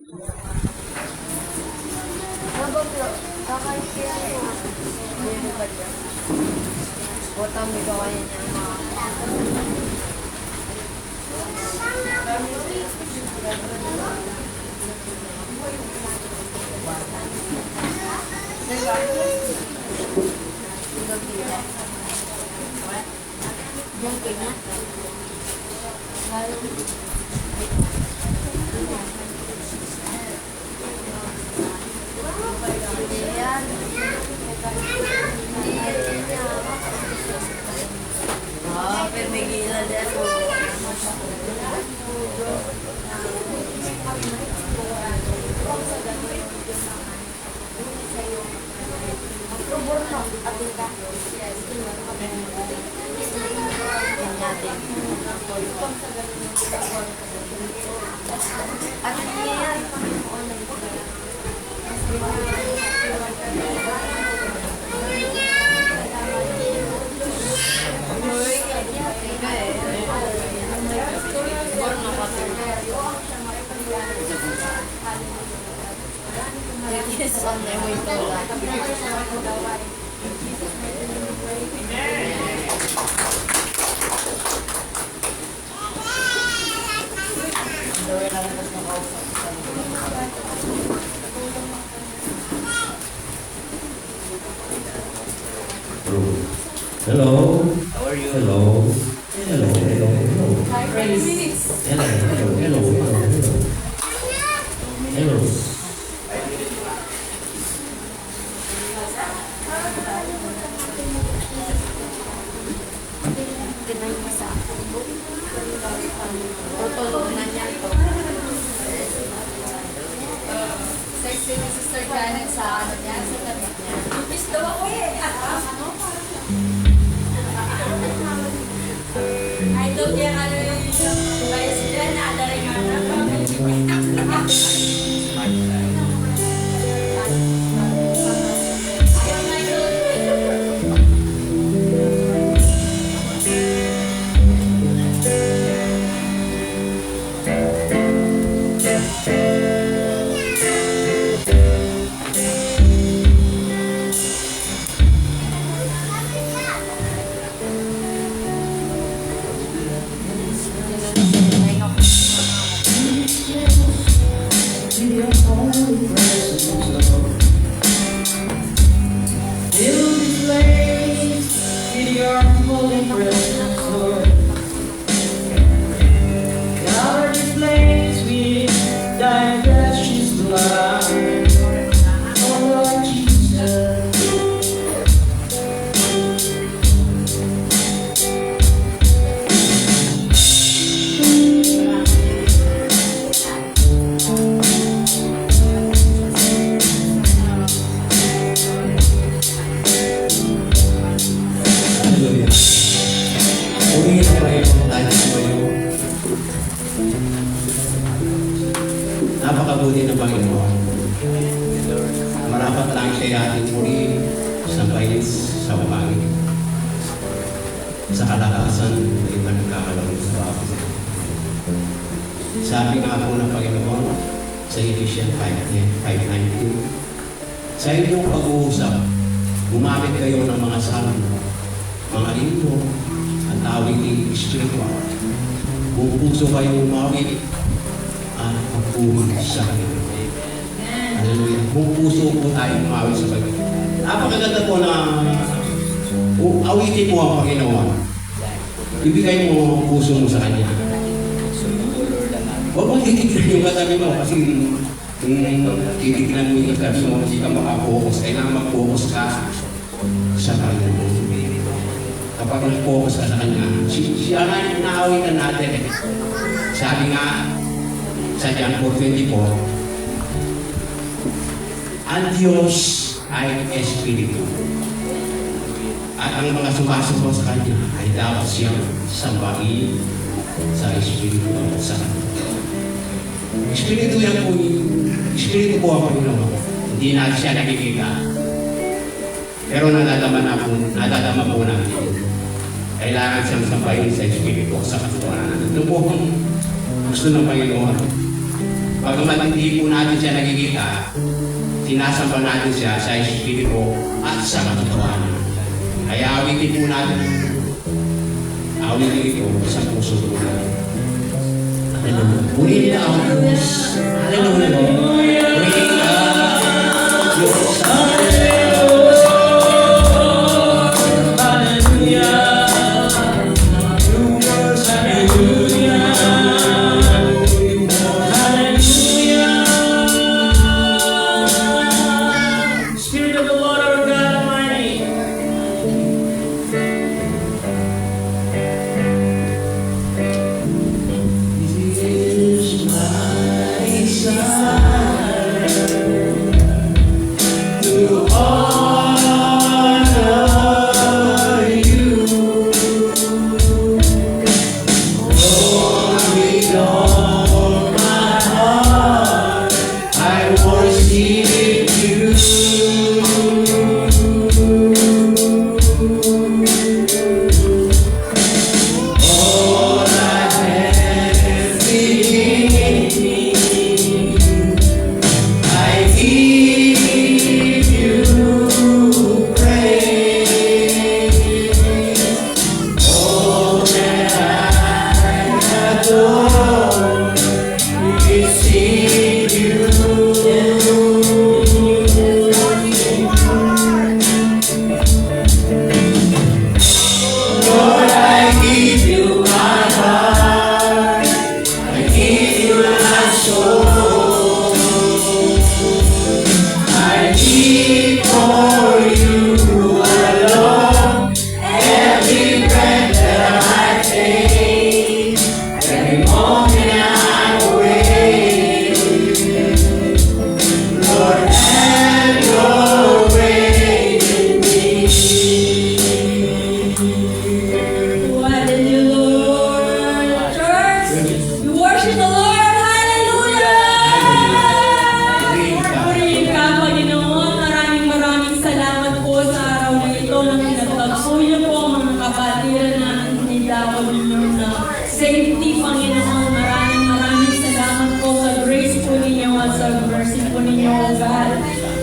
Botang di bawahnya jangkingnya lalu permigila deh Hello. How are you? Hello. Hello. Hello. Hello. Hi, friends. Hello. Hello. Hello. Hello. Hello. Sexy ni Sister Janet sa ano niya, sa tabi niya. Miss daw ako eh. Idol niya ano yung bias dyan, ada rin Napakabuti ng Panginoon. Marapat lang siya ating muli sa bait, sa pangit, sa kalakasan na iba nagkakalawin sa bago. Sabi nga po ng Panginoon sa Ephesians 5:19, sa inyong pag-uusap, gumamit kayo ng mga salmo, mga himno, at awiting espiritual. Kung puso kayong umawit at magpuhig sa Panginoon. Hallelujah. Kung puso po tayong umawit sa Panginoon. Napakaganda po na awitin mo ang Panginoon. Ibigay mo ang puso mo sa Kanya. Huwag mong titignan yung katabi mo kasi titignan mo yung katabi mo, hindi ka makapokus. Kailangan mag-focus ka sa Panginoon. Kapag nag-focus ka sa Kanya, siya nga yung naawitan natin. Sabi nga sa John 4:24, ang Diyos ay Espiritu. At ang mga sumasamba sa Kanya ay dapat siyang sambahin sa Espiritu at sa Kanya. Espiritu yan po, Espiritu po ang Panginoon. Hindi natin siya nakikita. Pero nadadama po natin. Kailangan siyang sambahin sa Espiritu sa katotohanan. Ito po ang gusto ng Panginoon. Pagamat hindi po natin siya nakikita, sinasamba natin siya sa Espiritu at sa katotohanan. Kaya awitin po natin, awitin ito sa puso po natin. Hallelujah. Purihin na ang Diyos. Hallelujah. Purihin na ang Diyos. Spirit of the Lord our God Almighty. Is my desire to honor you. Lord, with all my heart, I worship you. All I have within me, I give you praise. All that I adore is in you. Lord, I give you my heart, I give you my soul, I live for you alone. Every breath that I take, every moment I'm awake, Lord, have your way in me. Hallelujah, Lord. Church, you worship the Lord. Hallelujah! Purihin ka, Panginoon. Maraming salamat po sa araw na ito nang pinagtagpo niyo po ang mga kapatiran natin nilawag ninyo na safety, Panginoon. Maraming salamat po sa grace po ninyo at sa mercy po ninyo, O God.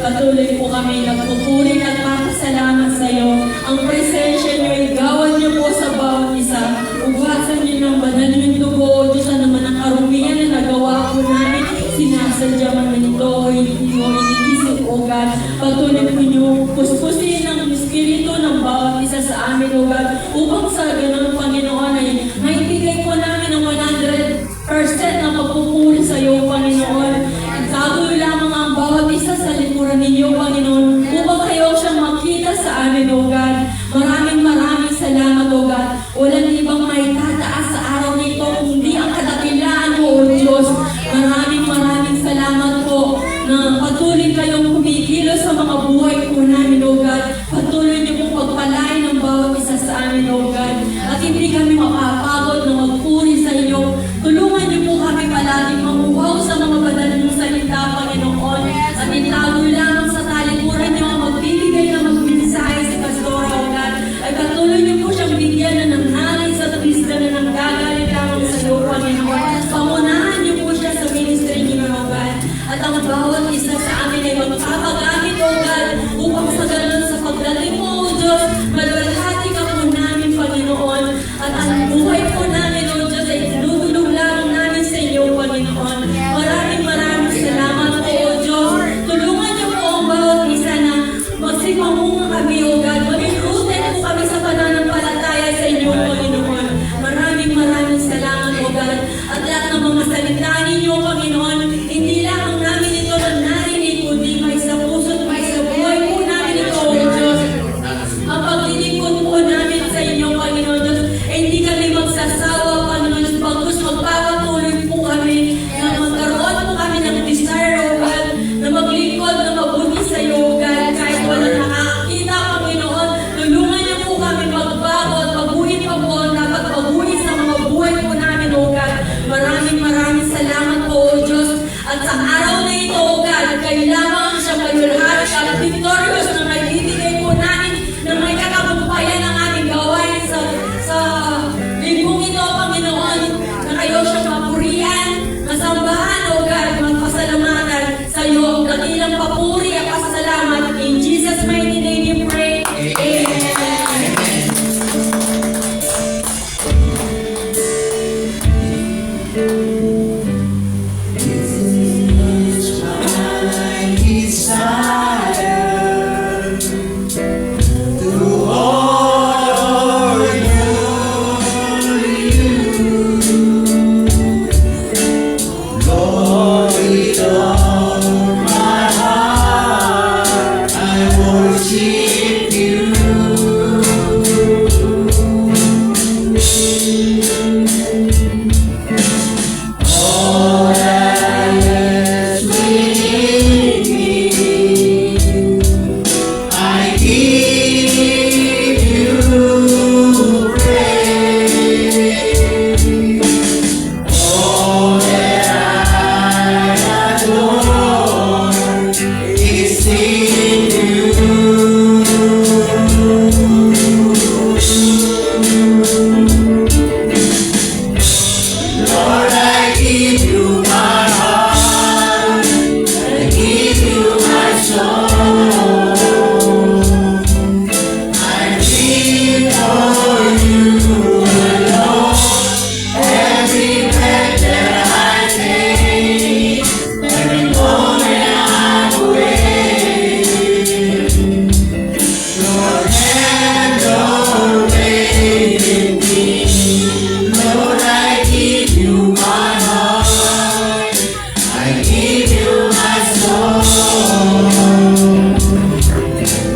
Patuloy po kami nagpupuri at papasalamat sa iyo. Ang presensya niyo, igawan niyo po sa bawat isa. Ugasan niyo ng banal niyong dugo, O Diyos, na naman ang karumihan na nagawa po namin. Sinasadya man na ito, o hindi o iniisip, O God. Patuloy po niyo puspusin ang espiritu ng bawat isa sa amin, O God, upang sa ganun, Panginoon, ay maibigay po namin ang 100% na pagpupuri sa iyo, Panginoon. Itago lamang ang bawat isa sa likuran ninyo, Panginoon, upang kayo siyang makita sa amin, O God. Maraming salamat, O God. Walang ibang may tataas sa araw nito, kundi ang kadakilaan mo, O Diyos. Maraming salamat po na patuloy kayong kumikilos sa mga buhay po namin, O God. Patuloy niyo pong pagpalain ang bawat isa sa amin, O God. At hindi kami mapapagod na magpuri sa iyo. Tulungan niyo po kami palaging mamuhaw sa mga banal ng salita, Panginoon. At itago lamang sa talikuran niyo ang magbibigay na magmensahe si Pastora, O God. Ay patuloy niyo po siyang bigyan na ng hangin sa twist na nanggagaling lamang sa iyo, Panginoon. Pangunahan niyo po siya sa ministry niyo, O God. At ang bawat isa sa amin ay magpapagamit, O God, upang sa ganun sa pagdating mo, O Diyos, malwalhati ka po namin, Panginoon. At ang buhay po namin, O Diyos, ay tinutulong lamang namin sa iyo, Panginoon. Maraming salamat po, O Diyos. Tulungan niyo po ang bawat isa na magsipamunga kami, O God. Maging rooted po kami sa pananampalataya sa inyo, Panginoon. Maraming salamat, O God. At lahat ng mga salita ninyo, Panginoon, hindi lamang namin ito na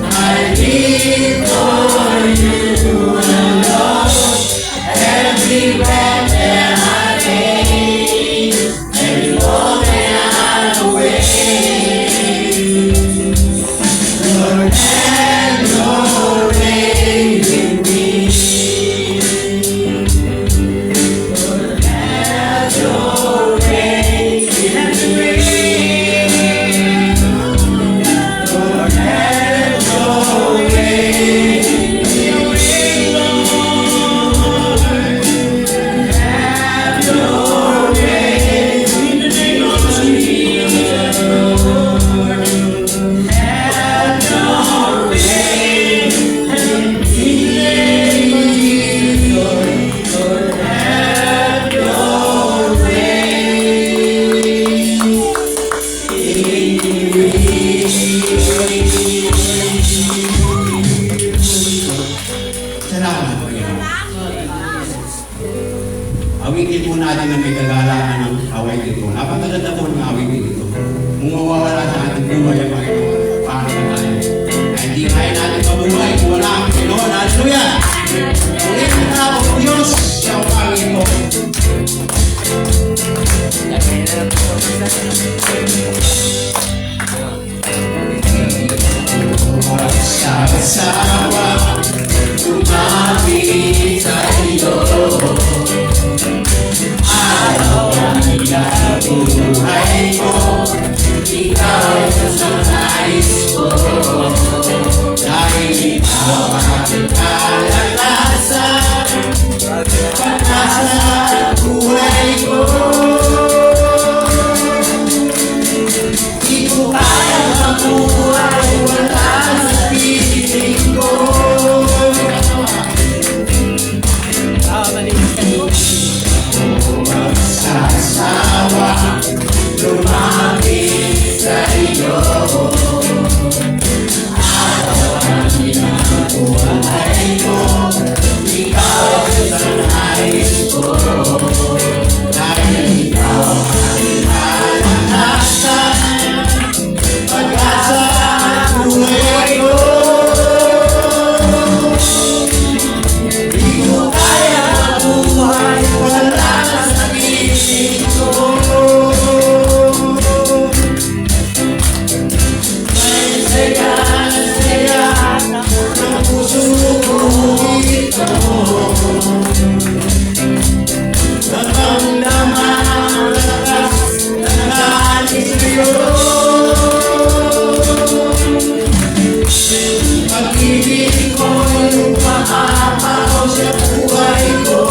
I live for you alone. Every breath that I take, every moment I'm awake. Lord, have your way with me. Lord, have your way with me. Lord, have your way with me, Lord. Have your way in the name of Jesus, Lord. Have your way in the name of Jesus, Lord. Have your way. Salamat, Panginoon. Awitin po natin na may kagalangan ng awitin ko. Napakaganda po ng awitin ito. Kung mawawala sa ating buhay ang Panginoon, paano na tayo? Ay hindi kaya natin mabuhay kung wala ang Panginoon. Hallelujah! Ulit na tao ng Diyos sa Panginoon. Magsasawa, lumapit sa iyo. Araw ang buhay ko, ikaw sa nais ko. Dahil ikaw ang kalakasan, pag-asa ang buhay ko. Di ko kaya mabuhay wala sa piling ko. Magsasawa, lumapit sa iyo. Araw ang buhay ko, ikaw sa nais ko. Dahil ikaw ang kalakasan, pag-asa ang buhay ko. Di ko kaya mabuhay wala sa piling ko. May saya ng puso ko ito. Naramdaman ang lakas ng ating Diyos. Pag-ibig ko yung maapaw sa buhay ko.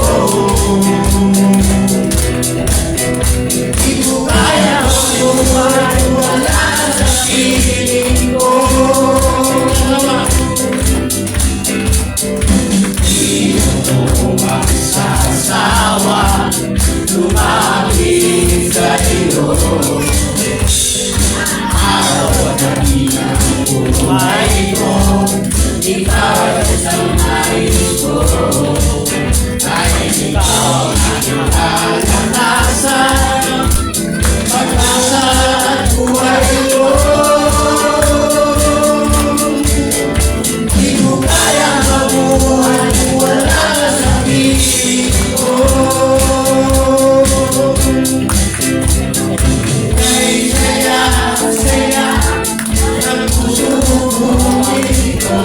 Di ko kaya mabuhay wala sa piling ko. Di ko magsasawa, lumapit sa iyo. Araw at gabi ang buhay ko, ikaw sa nais ko. Dahil ikaw ang kalakasan, pag-asa at buhay ko. Di ko kaya mabuhay wala sa piling ko. May saya ng puso ko ito.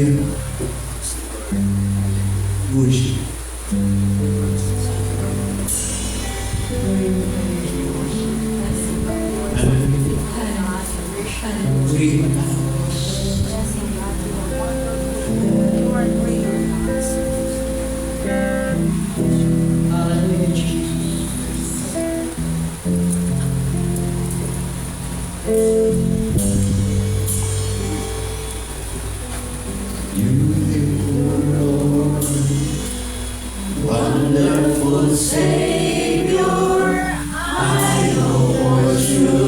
Hallelujah. Worship. Purihin mo tayo. Hallelujah, Jesus. Wonderful Savior, I adore you.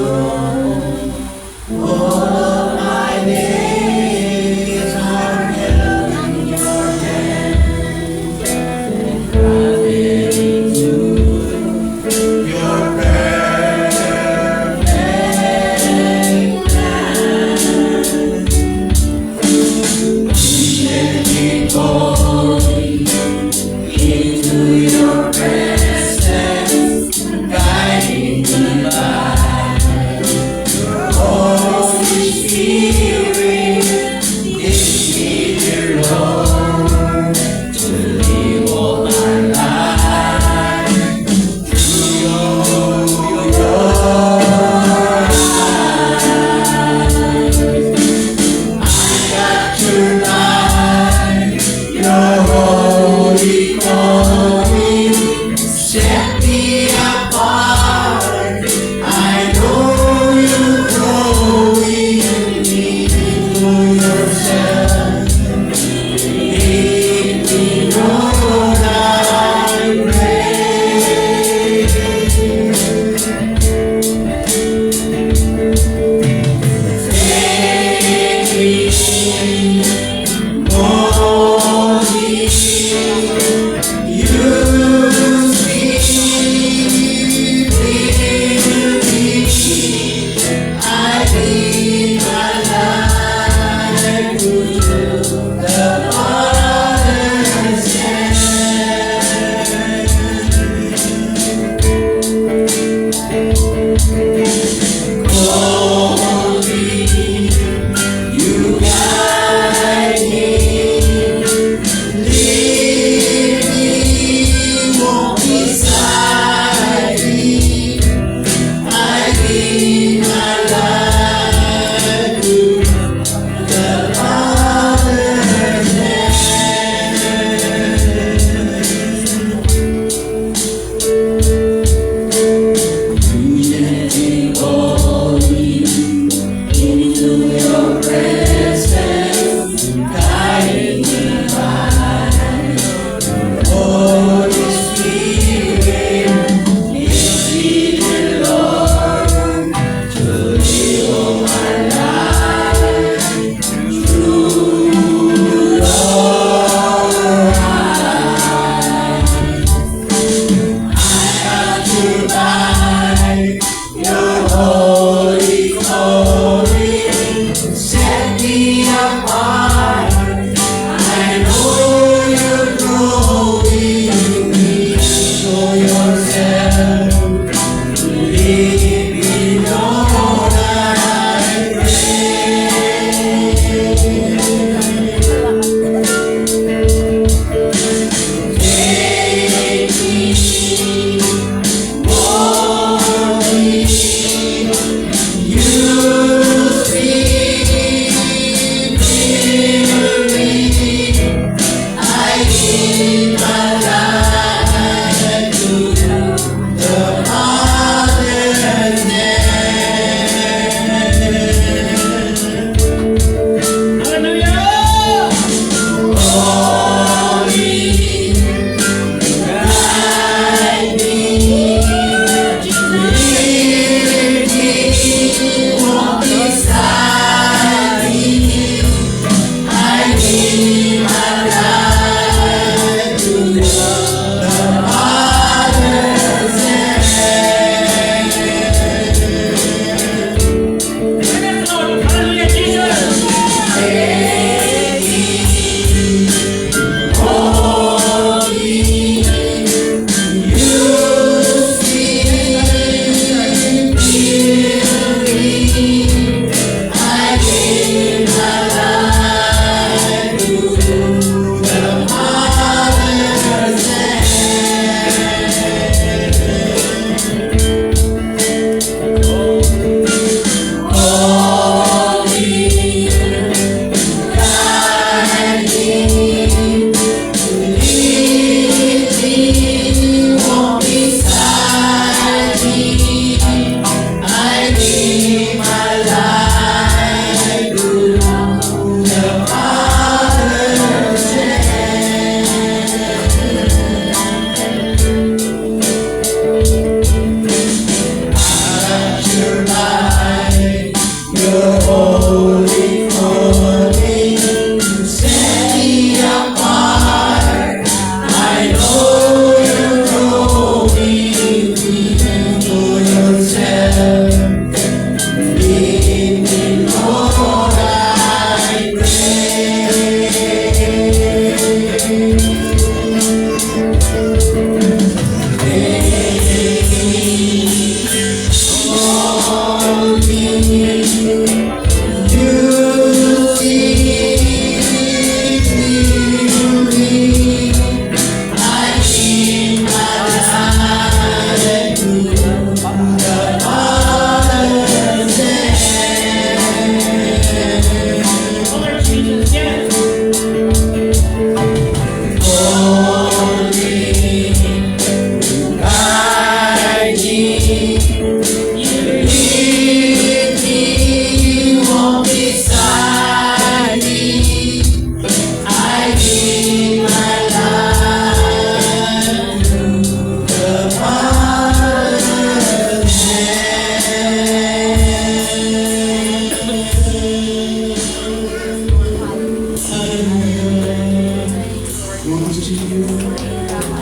All of my days are held in your hand, and gravity to your perfect plan. Let me go into your presence, guiding me by your Holy Spirit. It's me, dear Lord, to live all my life through your eyes. I got your life, your holy calling, set me apart. I know you're growing me to yourself. Make me know that I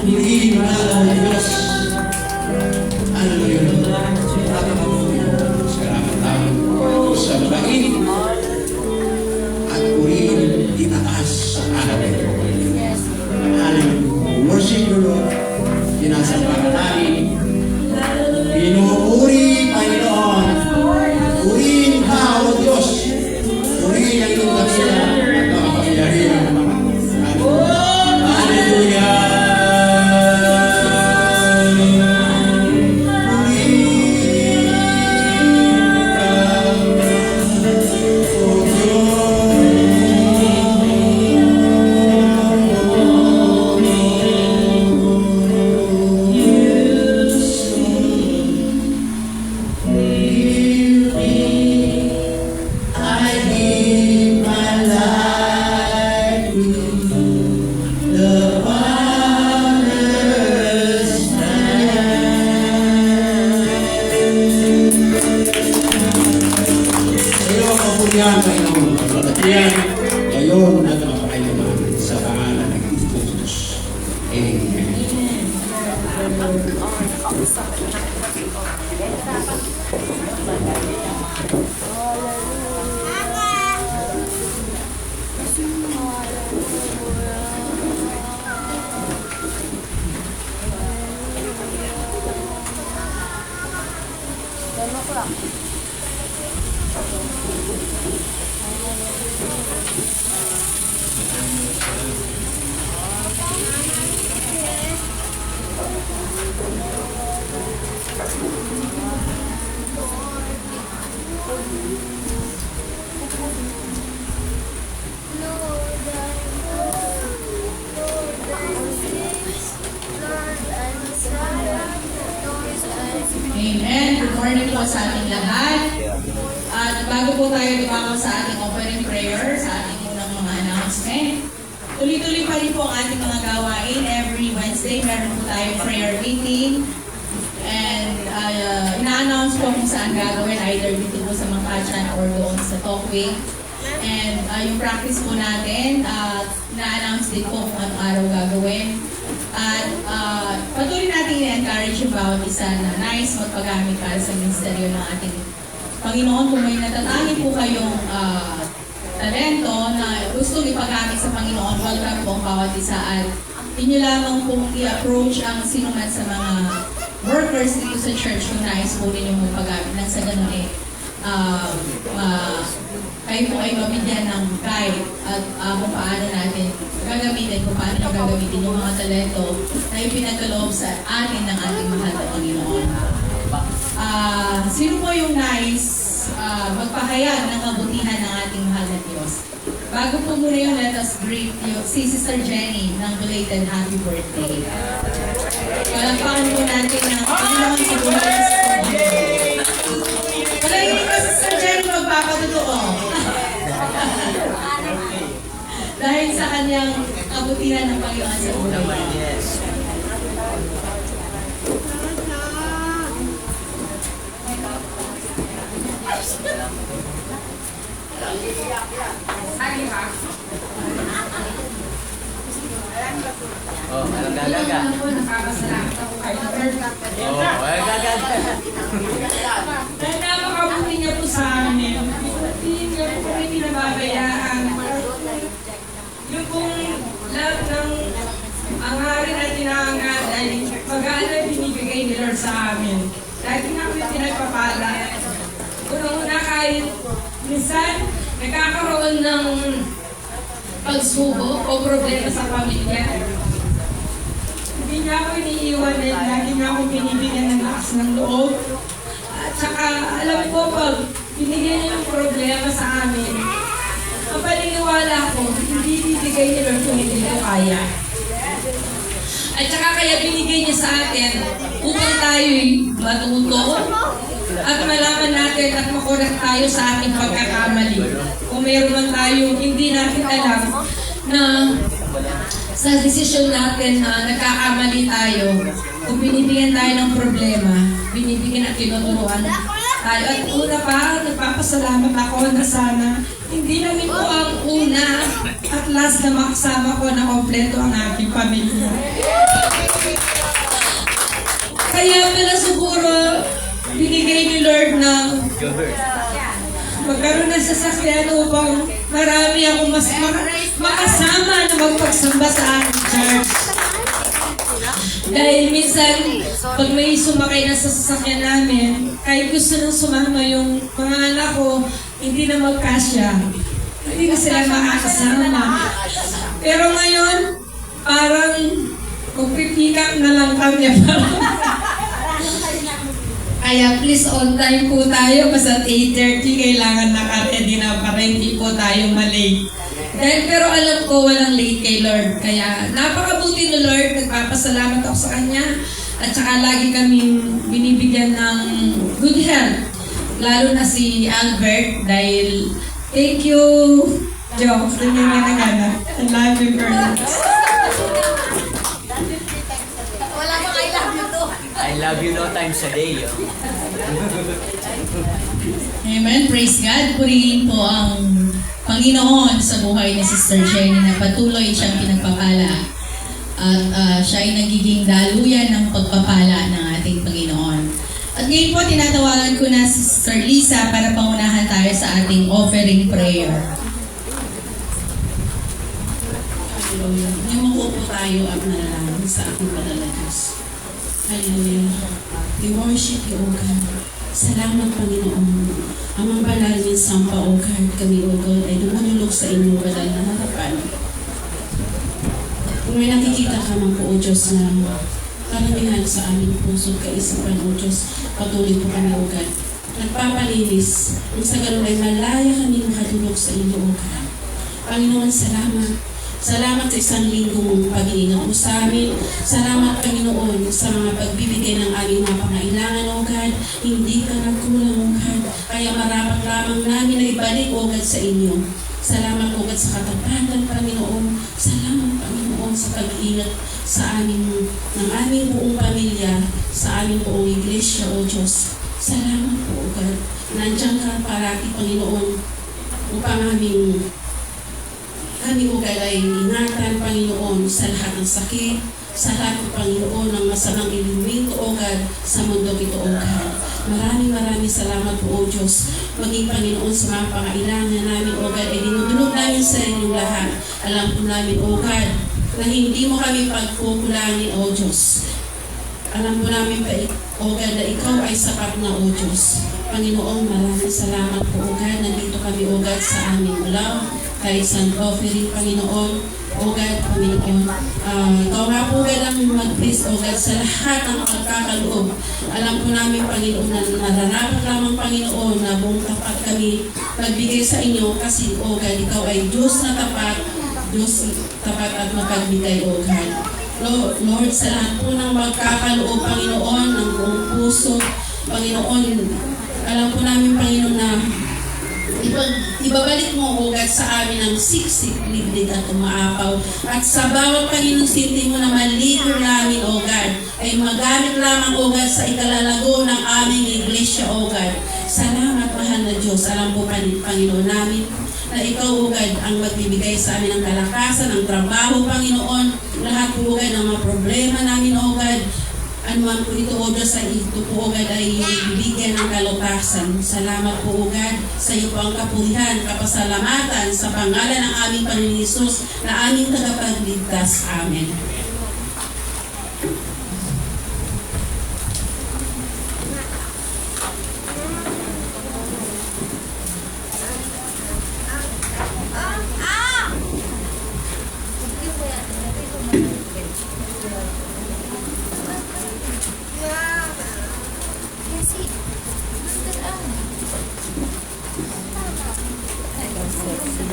Purihin ka, Diyos. Hallelujah. Salamat tayo sa bait at purihin itaas sa atin. Hallelujah. Worship you, Lord. Pinasampahan namin. Pinupuri, Panginoon. Purihin ka, O Diyos. Purihin ang iyong kapila at makapangyarihan ng mga. Hallelujah. Yan, Panginoon, pagkakatiyan, ngayon na nakapakailaman sa pangalan ng Kristo Jesus. Amen. Amen. Good morning po sa ating lahat. At bago po tayo dumako sa ating opening prayer, sa ating unang mga announcement, tuloy-tuloy pa rin po ang ating mga gawain. Every Wednesday, meron po tayong prayer meeting. And ina-announce po kung saan gagawin, either dito po sa Makachan or doon sa Talkway. And yung practice po natin, na-announce din po kung anong araw gagawin. At patuloy natin i-encourage yung bawat isa na nais magpagamit para sa ministeryo ng ating Panginoon. Kung may natatangi po kayong talento na gusto ipagamit sa Panginoon, welcome po ang bawat isa. At inyo lamang pong i-approach ang sino man sa mga workers dito sa church kung nais po ninyong magpagamit. Nang sa ganun kayo po ay mabigyan ng guide at kung paano natin gagamitin, kung paano nyo gagamitin yung mga talento na ipinagkaloob sa atin ng ating mahal na Panginoon. Sino po yung nais magpahayag ng kabutihan ng ating mahal na Diyos? Bago po muna yung let us greet yung si Sister Jenny ng belated happy birthday. Palakpakan po natin ng Panginoon sa buhay. Palagay ko Sister Jenny magpapatotoo. Dahil sa kanyang kabutihan ng Panginoon sa buhay. Oh, alam gagaga. Nakakasalamat ako kay Lord. Oh, ay gagaga. Dahil napakabuti niya po sa amin. Hindi niya po kami pinababayaan. Yung pong lahat ng hangarin at tinangat ay pag-aala binibigay ni Lord sa amin. Lagi na kami pinagpapala. Unang-una kahit minsan nagkakaroon ng pagsubok o problema sa pamilya. Hindi niya ako iniiwan eh. Lagi niya ako binibigyan ng lakas ng loob. At saka alam ko pag binigyan niya yung problema sa amin, ang paniniwala ko, hindi bibigay ni Lord kung hindi ko kaya. At saka kaya binigay niya sa atin upang tayo'y matuto at malaman natin at makorek tayo sa ating pagkakamali. Kung mayroon man tayong hindi natin alam na sa desisyon natin na nagkakamali tayo, kung binibigyan tayo ng problema, binibigyan at tinuturuan tayo. At una pa, nagpapasalamat ako na sana hindi namin last na makasama ko na kompleto ang aking pamilya. Kaya pala siguro, binigay ni Lord ng magkaroon ng sasakyan upang marami akong mas makasama na magpagsamba sa aking church. Dahil minsan, pag may sumakay na sa sasakyan namin, kahit gusto nang sumama yung mga anak ko, hindi na magkasya. Hindi na sila makakasama. Pero ngayon, parang magpipikap na lang kami. Kaya please on time po tayo. Basta 8:30 kailangan naka-ready na para hindi po tayo malate. Pero alam ko walang late kay Lord. Kaya napakabuti ni Lord. Nagpapasalamat ako sa Kanya. At saka lagi kaming binibigyan ng good health. Lalo na si Albert dahil thank you, Joe. Ganyan nga na gana. I love you, girl. I love you no times a day. Amen. Praise God. Purihin po ang Panginoon sa buhay ni Sister Jenny na patuloy siyang pinagpapala. At siya ay nagiging daluyan ng pagpapala ng ating Panginoon. At ngayon po, tinatawagan ko na si Sister Lisa para pangunahan tayo sa ating offering prayer. Hallelujah. Ngayon po tayo at nanalangin sa ating banal na Diyos. Hallelujah. We worship you, O God. Salamat, Panginoon. Ang mga banal ng sampa, O God, kami, O God, ay dumanulog sa inyong banal na harapan. Kung may nakikita ka man po, O Diyos, na karamihan sa aming puso, kaisipan, O Diyos, patuloy po kami, O God. Nagpapalinis. Kung sa ganun ay malaya kami makatulog sa inyo, O God. Panginoon, salamat. Salamat sa isang linggong pag-iingat mo sa amin. Salamat, Panginoon, sa mga pagbibigay ng aming mga pangailangan, O God. Hindi ka nagkulang, O God. Kaya marapat lamang namin na ibalik, O God, sa inyo. Salamat, O God, sa katapatan, Panginoon. Salamat, Panginoon, sa pag-iingat sa amin, ng aming buong pamilya, sa aming buong iglesia, O Diyos. Salamat po, O God. Nandiyan ka parati, Panginoon, upang kami, O God, ay ingatan, Panginoon, sa lahat ng sakit, sa lahat ng Panginoon ng masamang elemento, O God, sa mundo ito, O God. Maraming salamat po, O Diyos. Maging Panginoon sa mga pangailangan namin, O God, ay dinudulog namin sa inyong lahat. Alam po namin, O God, na hindi mo kami pagkukulangin, O Diyos. Alam po namin, O God, na ikaw ay sapat na, O Diyos. Panginoon, maraming salamat po, O God. Nandito kami, O God, sa aming love. Kahit saan offering, Panginoon, O God, Panginoon. Ikaw nga po, God, ang mag-bless, O God, sa lahat ng pagkakaloob. Alam po namin, Panginoon, na nararapat lamang, Panginoon, na buong tapat kami magbigay sa inyo kasi, O God, ikaw ay Diyos na tapat, Diyos tapat at mapagbigay, O God. Lord, sa lahat po ng magkakaloob, Panginoon, ng buong puso, Panginoon, alam po namin, Panginoon, na ibabalik mo, O God, sa amin ang siksik, liglig at umaapaw. At sa bawat Panginoon sinti mo na maligo namin, O God, ay magamit lamang, O God, sa ikalalago ng aming iglesia, O God. Salamat, mahal na Diyos. Alam po, Panginoon namin, na ikaw, O God, ang magbibigay sa amin ng kalakasan, ng trabaho, Panginoon. Lahat po, O God, ng mga problema namin, O God. Ano man po ito, O Diyos, ay ito po, O God, ay bibigyan ng kalutasan. Salamat po, O God, sa iyo po ang kapulihan, kapasalamatan sa pangalan ng aming Panginoon Hesus na aming tagapagligtas. Amen.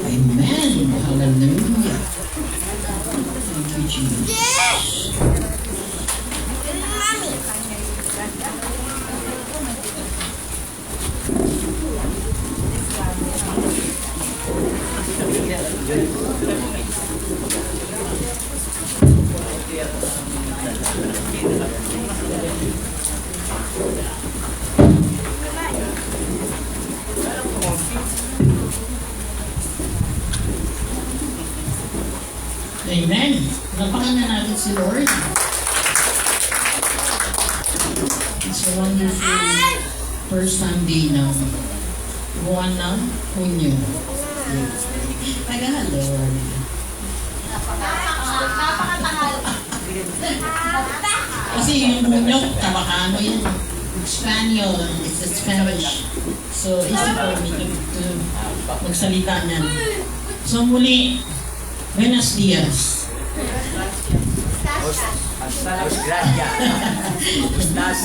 Amen. Hallelujah. Thank you, Jesus. Amen. Napakan na natin si Lord. It's a wonderful first Sunday ng buwan ng Hunyo. Tagalog. Kasi yung Hunyo, Tabacano yan. Spaniel, it's a Spanish. So, easy for me to magsalita niyan. So, muli, buenos dias. Gracias.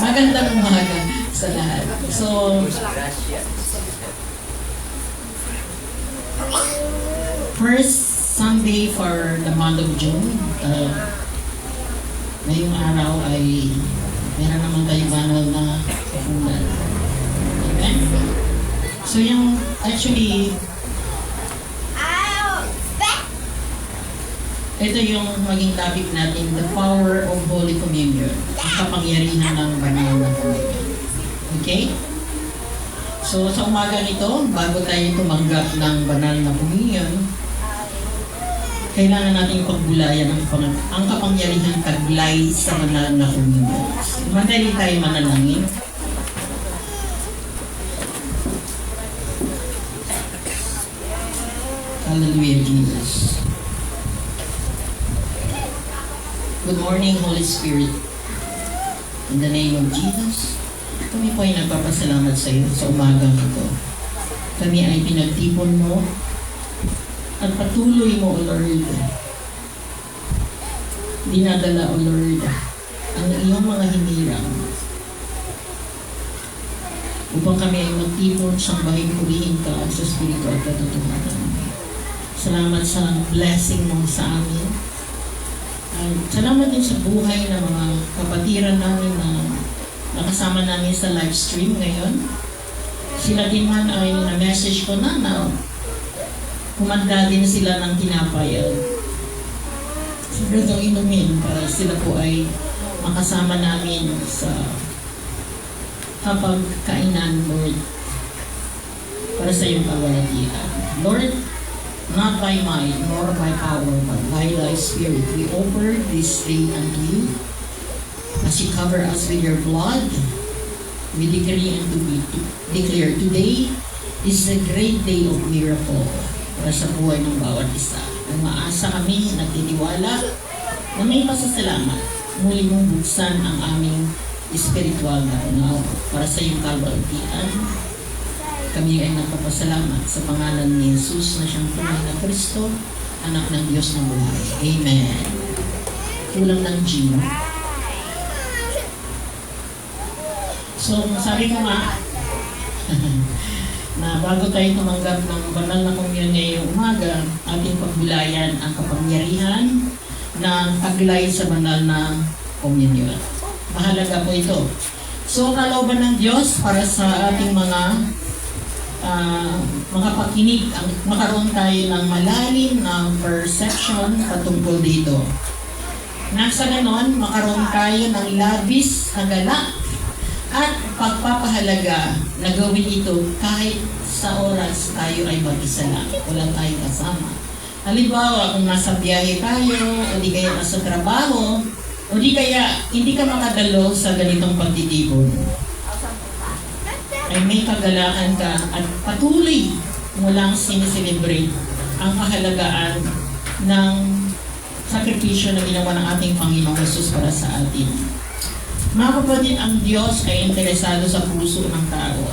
Magandang umaga sa lahat. So, Gracias. first Sunday for the month of June. Ngayong araw ay meron naman tayong banal na kapunan. Amen? So yung actually, ito yung maging topic natin, the power of Holy Communion, ang kapangyarihan ng banal na communion. Okay? So sa umaga nito, bago tayo tumanggap ng banal na communion, kailangan natin pagbulayan ang kapangyarihan taglay sa banal na communion. Madali tayo manalangin. Hallelujah, Jesus. Good morning, Holy Spirit. In the name of Jesus, kami po ay nagpapasalamat sa iyo sa umagang ito. Kami ay pinagtipon mo at patuloy mo, O Lord, dinadala, O Lord, ang iyong mga hinirang upang kami ay magtipon sa bahay purihin ka sa Espiritu at katotohanan. Salamat sa blessing mo sa amin. At salamat din sa buhay ng mga kapatiran namin na nakasama namin sa live stream ngayon. Sila din man ay na-message ko na kumanda din sila ng tinapay at siguro inumin para sila po ay makasama namin sa kapagkainan, Lord, para sa iyong kawalatian. Lord, not by might nor by power, but by thy Spirit, we offer this day unto you. As you cover us with your blood, we decree and declare today is a great day of miracle para sa buhay ng bawat isa. Umaasa kami, nagtitiwala, na may pasasalamat. Muli mong buksan ang aming espiritual na unaw para sa iyong kalwalatian. Kami ay nagpapasalamat sa pangalan ni Jesus na siyang tunay na Kristo, anak ng Diyos na buhay. Amen. Kulang ng G. So, sabi ko nga, na bago tayo tumanggap ng banal na communion ngayong umaga, ating pagbulayan ang kapangyarihan ng taglay sa banal na communion. Mahalaga po ito. So, kalooban ng Diyos para sa ating mga pakinig, makaroon tayo ng malalim na perception patungkol dito. Nasa ganon, makaroon tayo ng labis na galak at pagpapahalaga na gawin ito kahit sa oras tayo ay mag-isa lang. Wala tayong kasama. Halimbawa, kung nasa biyahe tayo, o di kaya nasa trabaho, o di kaya hindi ka makadalo sa ganitong pagtitipon, ay may kagalakan ka at patuloy mo lang sineselebrate ang kahalagaan ng sakripisyo na ginawa ng ating Panginoong Jesus para sa atin. Mga kapatid, ang Diyos ay interesado sa puso ng tao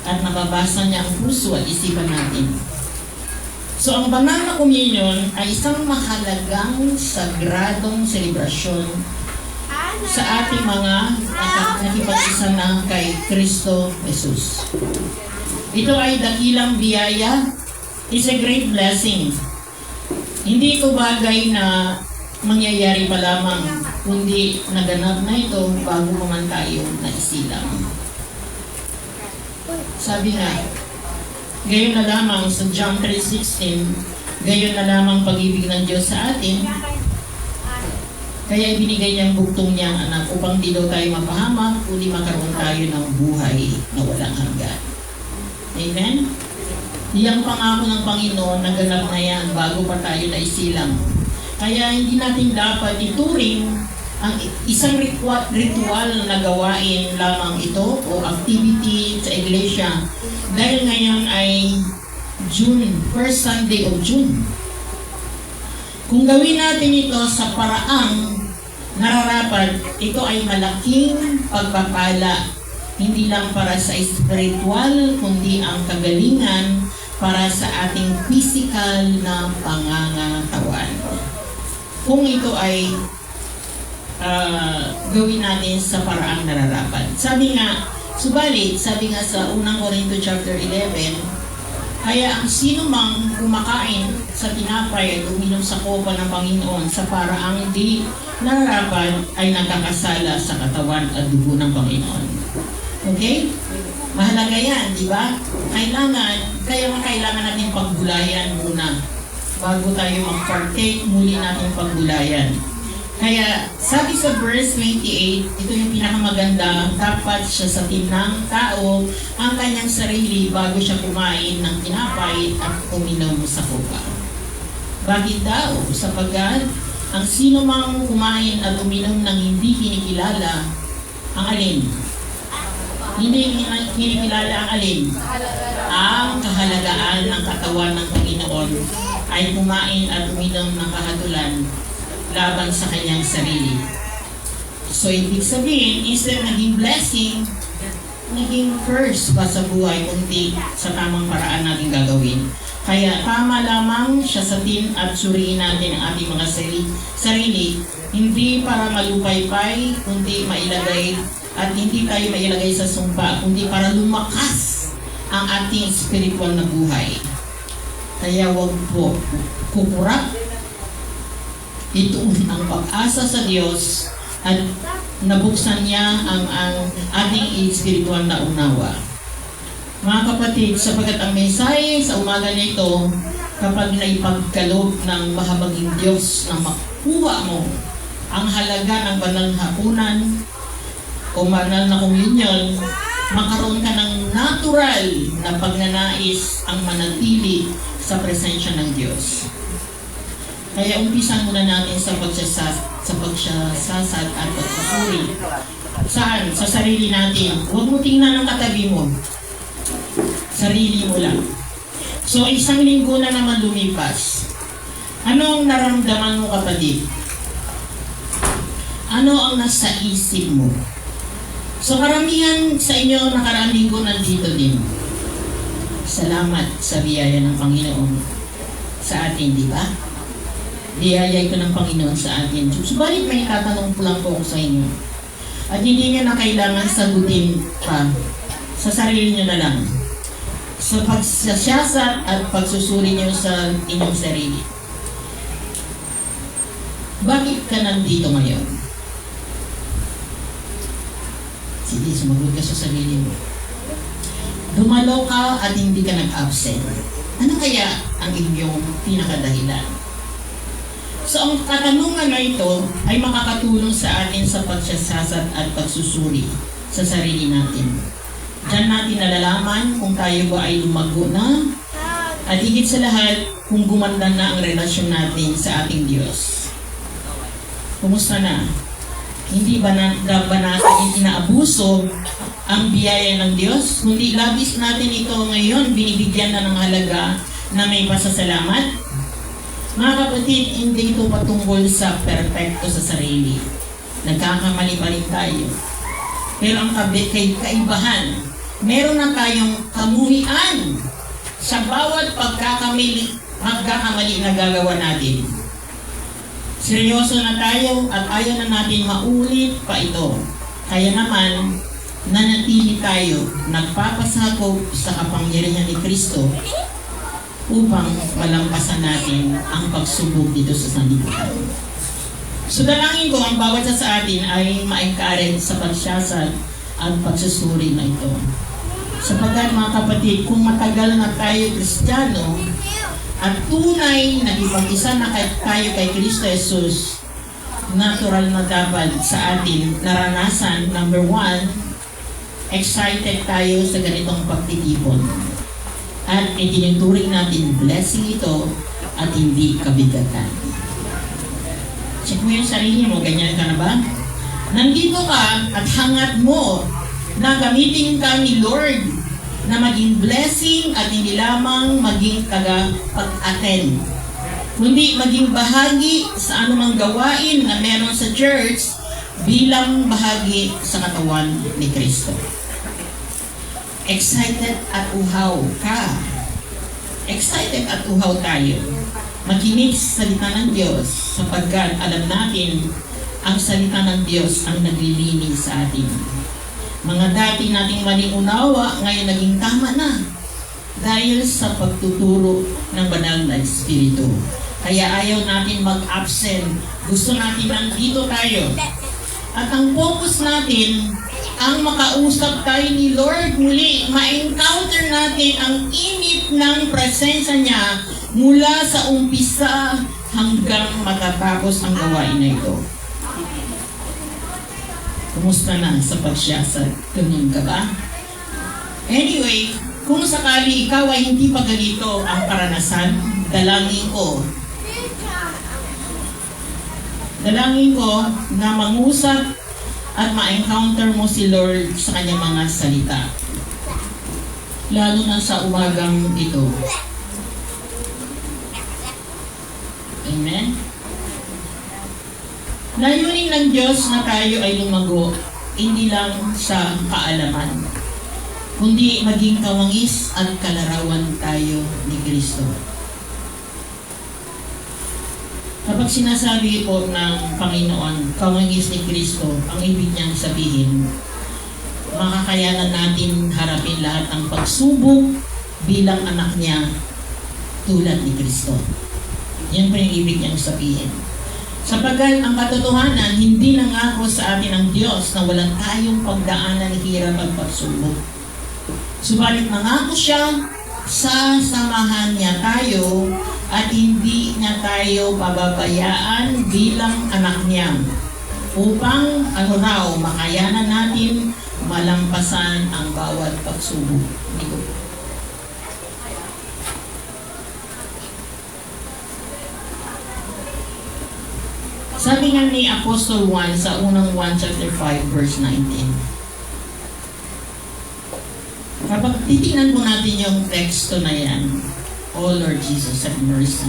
at nababasa niya ang puso at isipan natin. So, ang banal na communion ay isang mahalagang sagradong selebrasyon sa ating mga nakipag-isa na kay Kristo Jesus. Ito ay dakilang biyaya. It's a great blessing. Hindi ito bagay na mangyayari pa lamang, kundi naganap na ito bago pa man tayo naisilang. Sabi nga, gayon na lamang sa John 3:16, gayon na lamang pag-ibig ng Diyos sa atin, kaya ibinigay niyang bugtong niyang anak upang di daw tayo mapahamak, kundi makaroon tayo ng buhay na walang hanggan. Amen? Iyang pangako ng Panginoon, naganap na yan bago pa tayo naisilang. Kaya hindi natin dapat ituring ang isang ritual na gawain lamang ito o activity sa iglesia dahil ngayon ay June, first Sunday of June. Kung gawin natin ito sa paraang nararapat, ito ay malaking pagpapala, hindi lang para sa spiritual, kundi ang kagalingan para sa ating physical na pangangatawan. Kung ito ay gawin natin sa paraang nararapat. Sabi nga sa unang Korinto chapter 11, kaya ang sino mang kumakain sa tinapay at uminom sa kopa ng Panginoon sa paraang di nararapat ay nagkakasala sa katawan at dugo ng Panginoon. Okay? Mahalaga yan, di ba? Kailangan natin paggulayan muna. Bago tayo mag-partake, muli natin paggulayan. Kaya sabi sa verse 28, ito yung pinakamaganda, dapat siya sa tinang tao ang kanyang sarili bago siya kumain ng tinapay at uminom sa kopa. Bakit daw? Sapagkat ang sino mang kumain at uminom ng hindi kinikilala, ang alin? Hindi kinikilala ang alin? Ang kahalagaan ng katawan ng Panginoon ay kumain at uminom ng kahatulan laban sa kanyang sarili. So, ibig sabihin, instead naging blessing, naging curse pa sa buhay, kundi sa tamang paraan natin gagawin. Kaya tama lamang siya sa tin at suriin natin ang ating mga sarili, hindi para malupaypay, kundi mailagay, at hindi tayo mailagay sa sumpa, kundi para lumakas ang ating spiritual na buhay. Kaya wag po kukurap. Ito ang pag-asa sa Diyos at nabuksan niya ang ating spiritual na unawa. Mga kapatid, sapagkat ang mensahe sa umaga nito, kapag naipagkaloob ng mahabaging Diyos na makuha mo ang halaga ng banal na hapunan o banal na komunyon, makaroon ka ng natural na pagnanais ang manatili sa presensya ng Diyos. Kaya umpisan muna natin sa pagsasasad at pagsusuri. Saan? Sa sarili natin. Huwag mo tingnan ang katabi mo. Sarili mo lang. So, isang linggo na naman lumipas. Ano ang naramdaman mo, kapatid? Ano ang nasa isip mo? So, karamihan sa inyo nakaraang linggo nandito din. Salamat sa biyaya ng Panginoon sa atin, di ba? Biyayay ko ng Panginoon sa atin. Subalit may tatanong po lang po ako sa inyo. At hindi nyo na kailangan sagutin pa. Sa sarili nyo na lang. Sa pagsasiyasat at pagsusuri nyo sa inyong sarili. Bakit ka nandito ngayon? Sige, sumagot ka sa sarili mo. Dumalo ka at hindi ka nag-absent. Ano kaya ang inyong pinakadahilan? So, ang katanungan na ito ay makakatulong sa atin sa pagsasasat at pagsusuri sa sarili natin. Diyan natin nalalaman kung tayo ba ay lumago na at higit sa lahat kung gumanda na ang relasyon natin sa ating Diyos. Kumusta na? Hindi ba natin inaabuso ang biyaya ng Diyos? Kundi labis natin ito ngayon, binibigyan na ng halaga na may pasasalamat. Mga kapatid, hindi ito patungkol sa perpekto sa sarili. Nagkakamali pa rin tayo. Pero ang kaibahan, meron na tayong kamuhian sa bawat pagkakamali na gagawa natin. Seryoso na tayo at ayaw na natin maulit pa ito. Kaya naman, nanatili tayo, nagpapasakop sa kapangyarihan ni Kristo upang malampasan natin ang pagsubok dito sa sanlibutan. So dalangin ko ang bawat sa atin ay ma-encourage sa pagsiyasat at pagsusuri na ito. Sapagkat mga kapatid, kung matagal na tayo Kristiyano at tunay na ipag-isa na tayo kay Kristo Jesus, natural na dapat sa atin naranasan, number 1, excited tayo sa ganitong pagtitipon. at itinuturing natin blessing ito at hindi kabigatan. Check mo yung sarili mo, ganyan ka na ba? Nandito ka at hangat mo na gamitin ka ni Lord na maging blessing at hindi lamang maging tagapag-attend, kundi maging bahagi sa anumang gawain na meron sa church bilang bahagi sa katawan ni Kristo. Excited at uhaw ka. Excited at uhaw tayo. Makinig sa salita ng Diyos sapagkat alam natin ang salita ng Diyos ang naglilinis sa atin. Mga dati nating maling unawa, ngayon naging tama na dahil sa pagtuturo ng banal na Espiritu. Kaya ayaw natin mag-absent. Gusto natin nandito tayo. At ang focus natin, ang makausap tayo ni Lord muli, ma-encounter natin ang init ng presensya niya mula sa umpisa hanggang matatapos ang gawain na ito. Kumusta na sa pagsiyasat? Ganun ka ba? Anyway, kung sakali ikaw ay hindi pa ganito ang karanasan, dalangin ko na mangusap at ma-encounter mo si Lord sa kanyang mga salita. Lalo na sa umagang ito. Amen? Layunin ng Diyos na tayo ay lumago, hindi lang sa kaalaman, kundi maging kawangis at kalarawan tayo ni Kristo. Kapag sinasabi po ng Panginoon, kawangis ni Kristo, ang ibig niyang sabihin, makakayanan natin harapin lahat ng pagsubok bilang anak niya tulad ni Kristo. Yan po yung ibig niyang sabihin. Sapagkat ang katotohanan, hindi nangako sa atin ang Diyos na walang tayong pagdaanan ng hirap at pagsubok. Subalit nangako siya, sasamahan niya tayo at hindi niya tayo pababayaan bilang anak niya upang makayanan natin malampasan ang bawat pagsubok. Sabi nga ni Apostle 1 sa unang 1 chapter 5 verse 19. Kapag titingnan po natin yung teksto na yan, "Oh Lord Jesus, have mercy."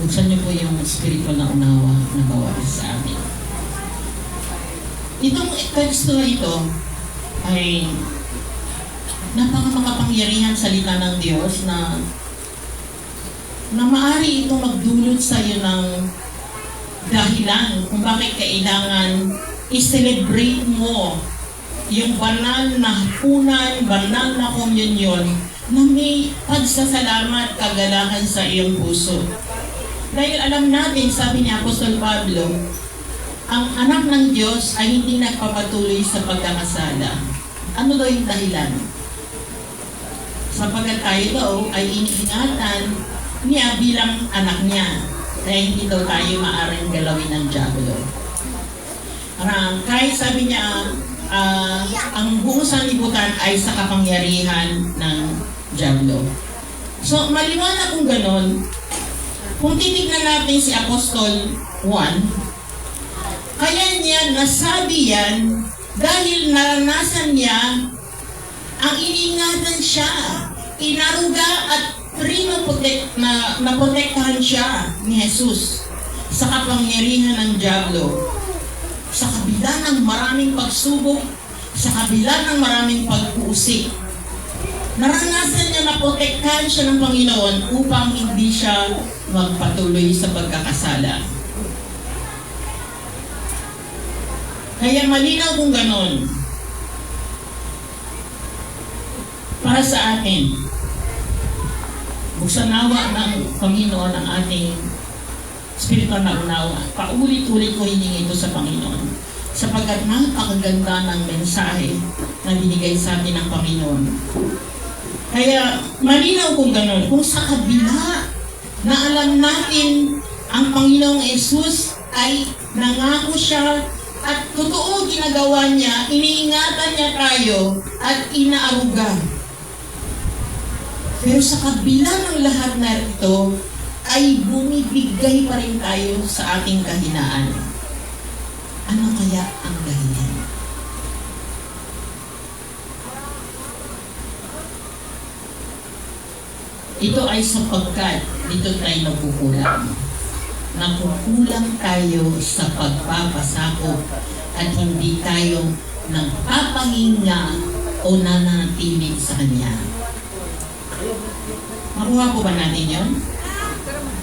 Buksan niyo po yung spiritual na unawa na bawat sa amin. Itong teksto na ito ay napakamakapangyarihan salita ng Diyos na maaari itong magdulot sa iyo ng dahilan kung bakit kailangan i-celebrate mo yung banal na hapunan, banal na komunyon na may pagsasalamat, kagalakan sa iyong puso. Dahil alam natin, sabi ni Apostol Pablo, ang anak ng Diyos ay hindi nagpapatuloy sa pagkakasala. Ano daw yung dahilan? Sapagkat tayo daw ay iniingatan niya bilang anak niya. Kaya hindi daw tayo maaaring galawin ng diablo. Kahit sabi niya, ang buong sanlibutan ay sa kapangyarihan ng diablo. So, maliwanag kung ganon, kung titignan natin si Apostol 1, kaya niya nasabi yan dahil naranasan niya ang iniingatan siya, inaruga at naprotektahan siya ni Jesus sa kapangyarihan ng diablo. Sa kabila ng maraming pagsubok, sa kabila ng maraming pag-uusik, naranasan niya na protektahan siya ng Panginoon upang hindi siya magpatuloy sa pagkakasala. Kaya malinaw kung ganon. Para sa atin, buksan nawa ng Panginoon ang ating spiritual na unawa. Paulit-ulit ko hiningi ito sa Panginoon. Sapagkat napakaganda ng mensahe na binigay sa atin ng Panginoon. Kaya malinaw kung gano'n. Kung sa kabila na alam natin ang Panginoong Jesus ay nangako siya at totoo ginagawa niya, iniingatan niya tayo at inaaruga. Pero sa kabila ng lahat na ito, ay bumibigay pa rin tayo sa ating kahinaan. Ano kaya ang dahilan? Ito ay sapagkat dito tayo nagkukulang. Nakukulang tayo sa pagpapasakop at hindi tayo nagpapahinga o nananatili sa Kanya. Makuha po ba natin yun?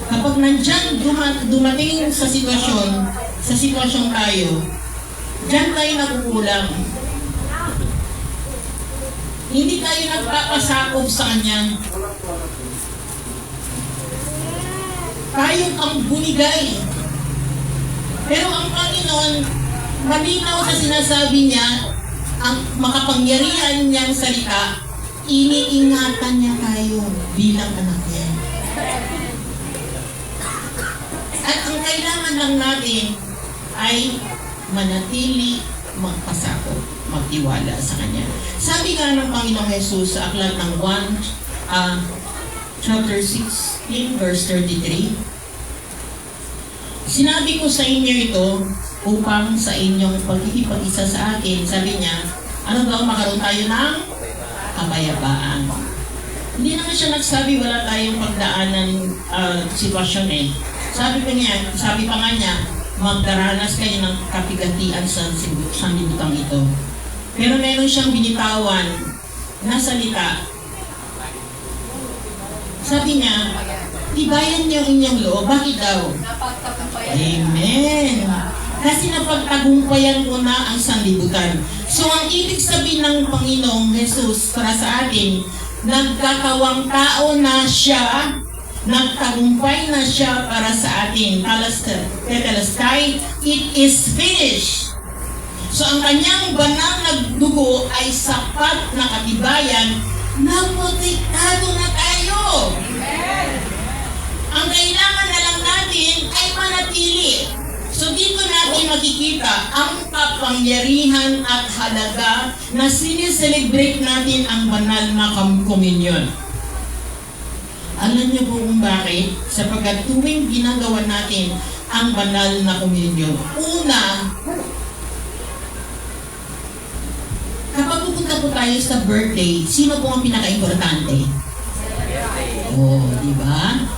Kapag nandyan dumating sa sitwasyon tayo, dyan tayo nakukulang. Hindi tayo nagpapasakop sa Kanya. Tayo ang bunigay. Pero ang Panginoon, malinaw sa sinasabi niya, ang makapangyarihan niyang salita, iniingatan niya tayo bilang anak niya. At ang kailangan lang natin ay manatili, magpasakop, magtiwala sa Kanya. Sabi nga ng Panginoong Jesus sa aklat ng 1, chapter 16, verse 33, sinabi ko sa inyo ito upang sa inyong pagkikipag-isa sa akin, sabi niya, ano daw magkaroon tayo ng kapayapaan. Hindi naman siya nagsabi wala tayong pagdaanan sitwasyon eh. Sabi pa nga niya, magdaranas kayo ng kapigatian sa sanlibutan ito. Pero meron siyang binitawan na salita. Sabi niya, tibayan niyo ang inyong loob. Bakit daw? Amen. Kasi napagtagumpayan ko na ang sanlibutan. So ang ibig sabihin ng Panginoong Jesus para sa atin, nagkakawang tao na siya, nagtagumpay na siya para sa atin. Tetelestai, it is finished. So ang kanyang banal na dugo ay sapat na katibayan na protektado na tayo. Ang kailangan na lang natin ay manatili. So dito natin makikita ang kapangyarihan at halaga na sineselebrate natin ang banal na komunyon. Alam niyo po kung bakit? Sapagkat tuwing ginagawa natin ang banal na komunyon, una, kapag pupunta po tayo sa birthday, sino po ang pinaka-importante? Oh, di ba?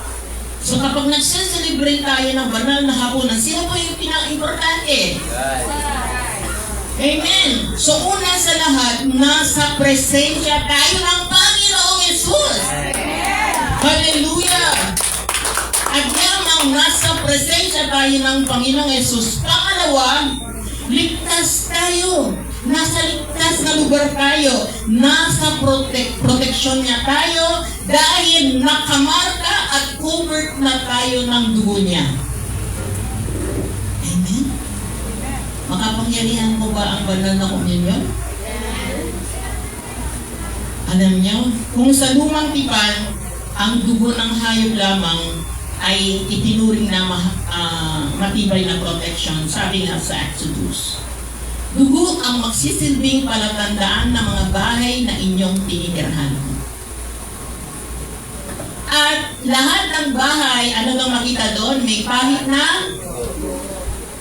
So kapag nagse-celebrate tayo ng banal na hapunan, sino po yung pinaka-importante? Amen! So una sa lahat, nasa presensya tayo ng Panginoong Jesus! Hallelujah! At yamang nasa presensya tayo ng Panginoong Jesus. Pangalawa, ligtas tayo. Nasa ligtas na lugar tayo. Nasa proteksyon niya tayo dahil nakamarka at covered na tayo ng dugo niya. Amen? Makapangyarihan mo ba ang banal na komunyon? Alam niyo, kung sa lumang tipan, ang dugo ng hayop lamang ay itinuring na matibay na protection, sabi nga sa Exodus. Dugo ang magsisilbing palatandaan ng mga bahay na inyong tinitirhan. At lahat ng bahay, ano daw makita doon? May pahit na?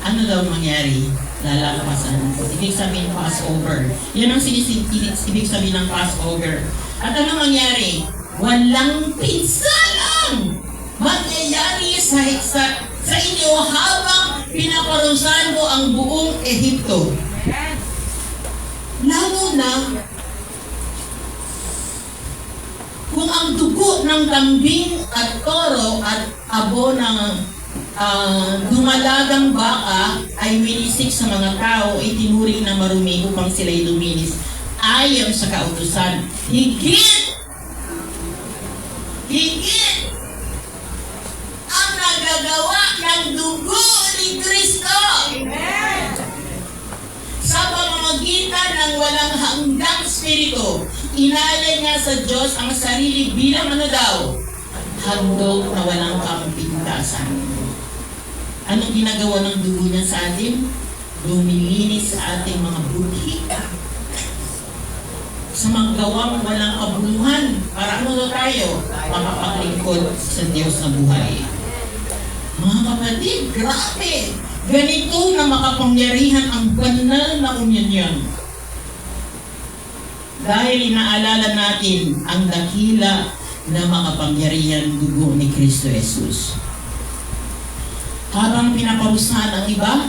Ano daw mangyari? Lalakasan. Ibig sabihin Passover. Yan ang ibig sabihin ng Passover. At ano mangyari? Walang pinsalang mangyayari sa inyo habang pinaparusahan mo ang buong Ehipto. Lalo na kung ang dugo ng kambing at toro at abo ng dumalagang baka ay winisik sa mga tao, itinuring na marumi upang sila'y luminis ayon sa kautusan. Higit ang nagagawa ng dugo ni Kristo. Amen. Sa pamamagitan ng walang hanggang spirito, inalay niya sa Diyos ang sarili bilang ano daw? Handog na walang kampintasan. Anong ginagawa ng dugo niya sa atin? Lumilinis sa ating mga buti. sa mga gawang walang kabuluhan. Para ano tayo? Makapaglingkod sa Diyos na buhay. Mga kapatid, grabe! Ganito na makapangyarihan ang banal na komunyon. Dahil inaalala natin ang dakila na makapangyarihan dugo ni Kristo Jesus. Habang pinaparusahan ang iba,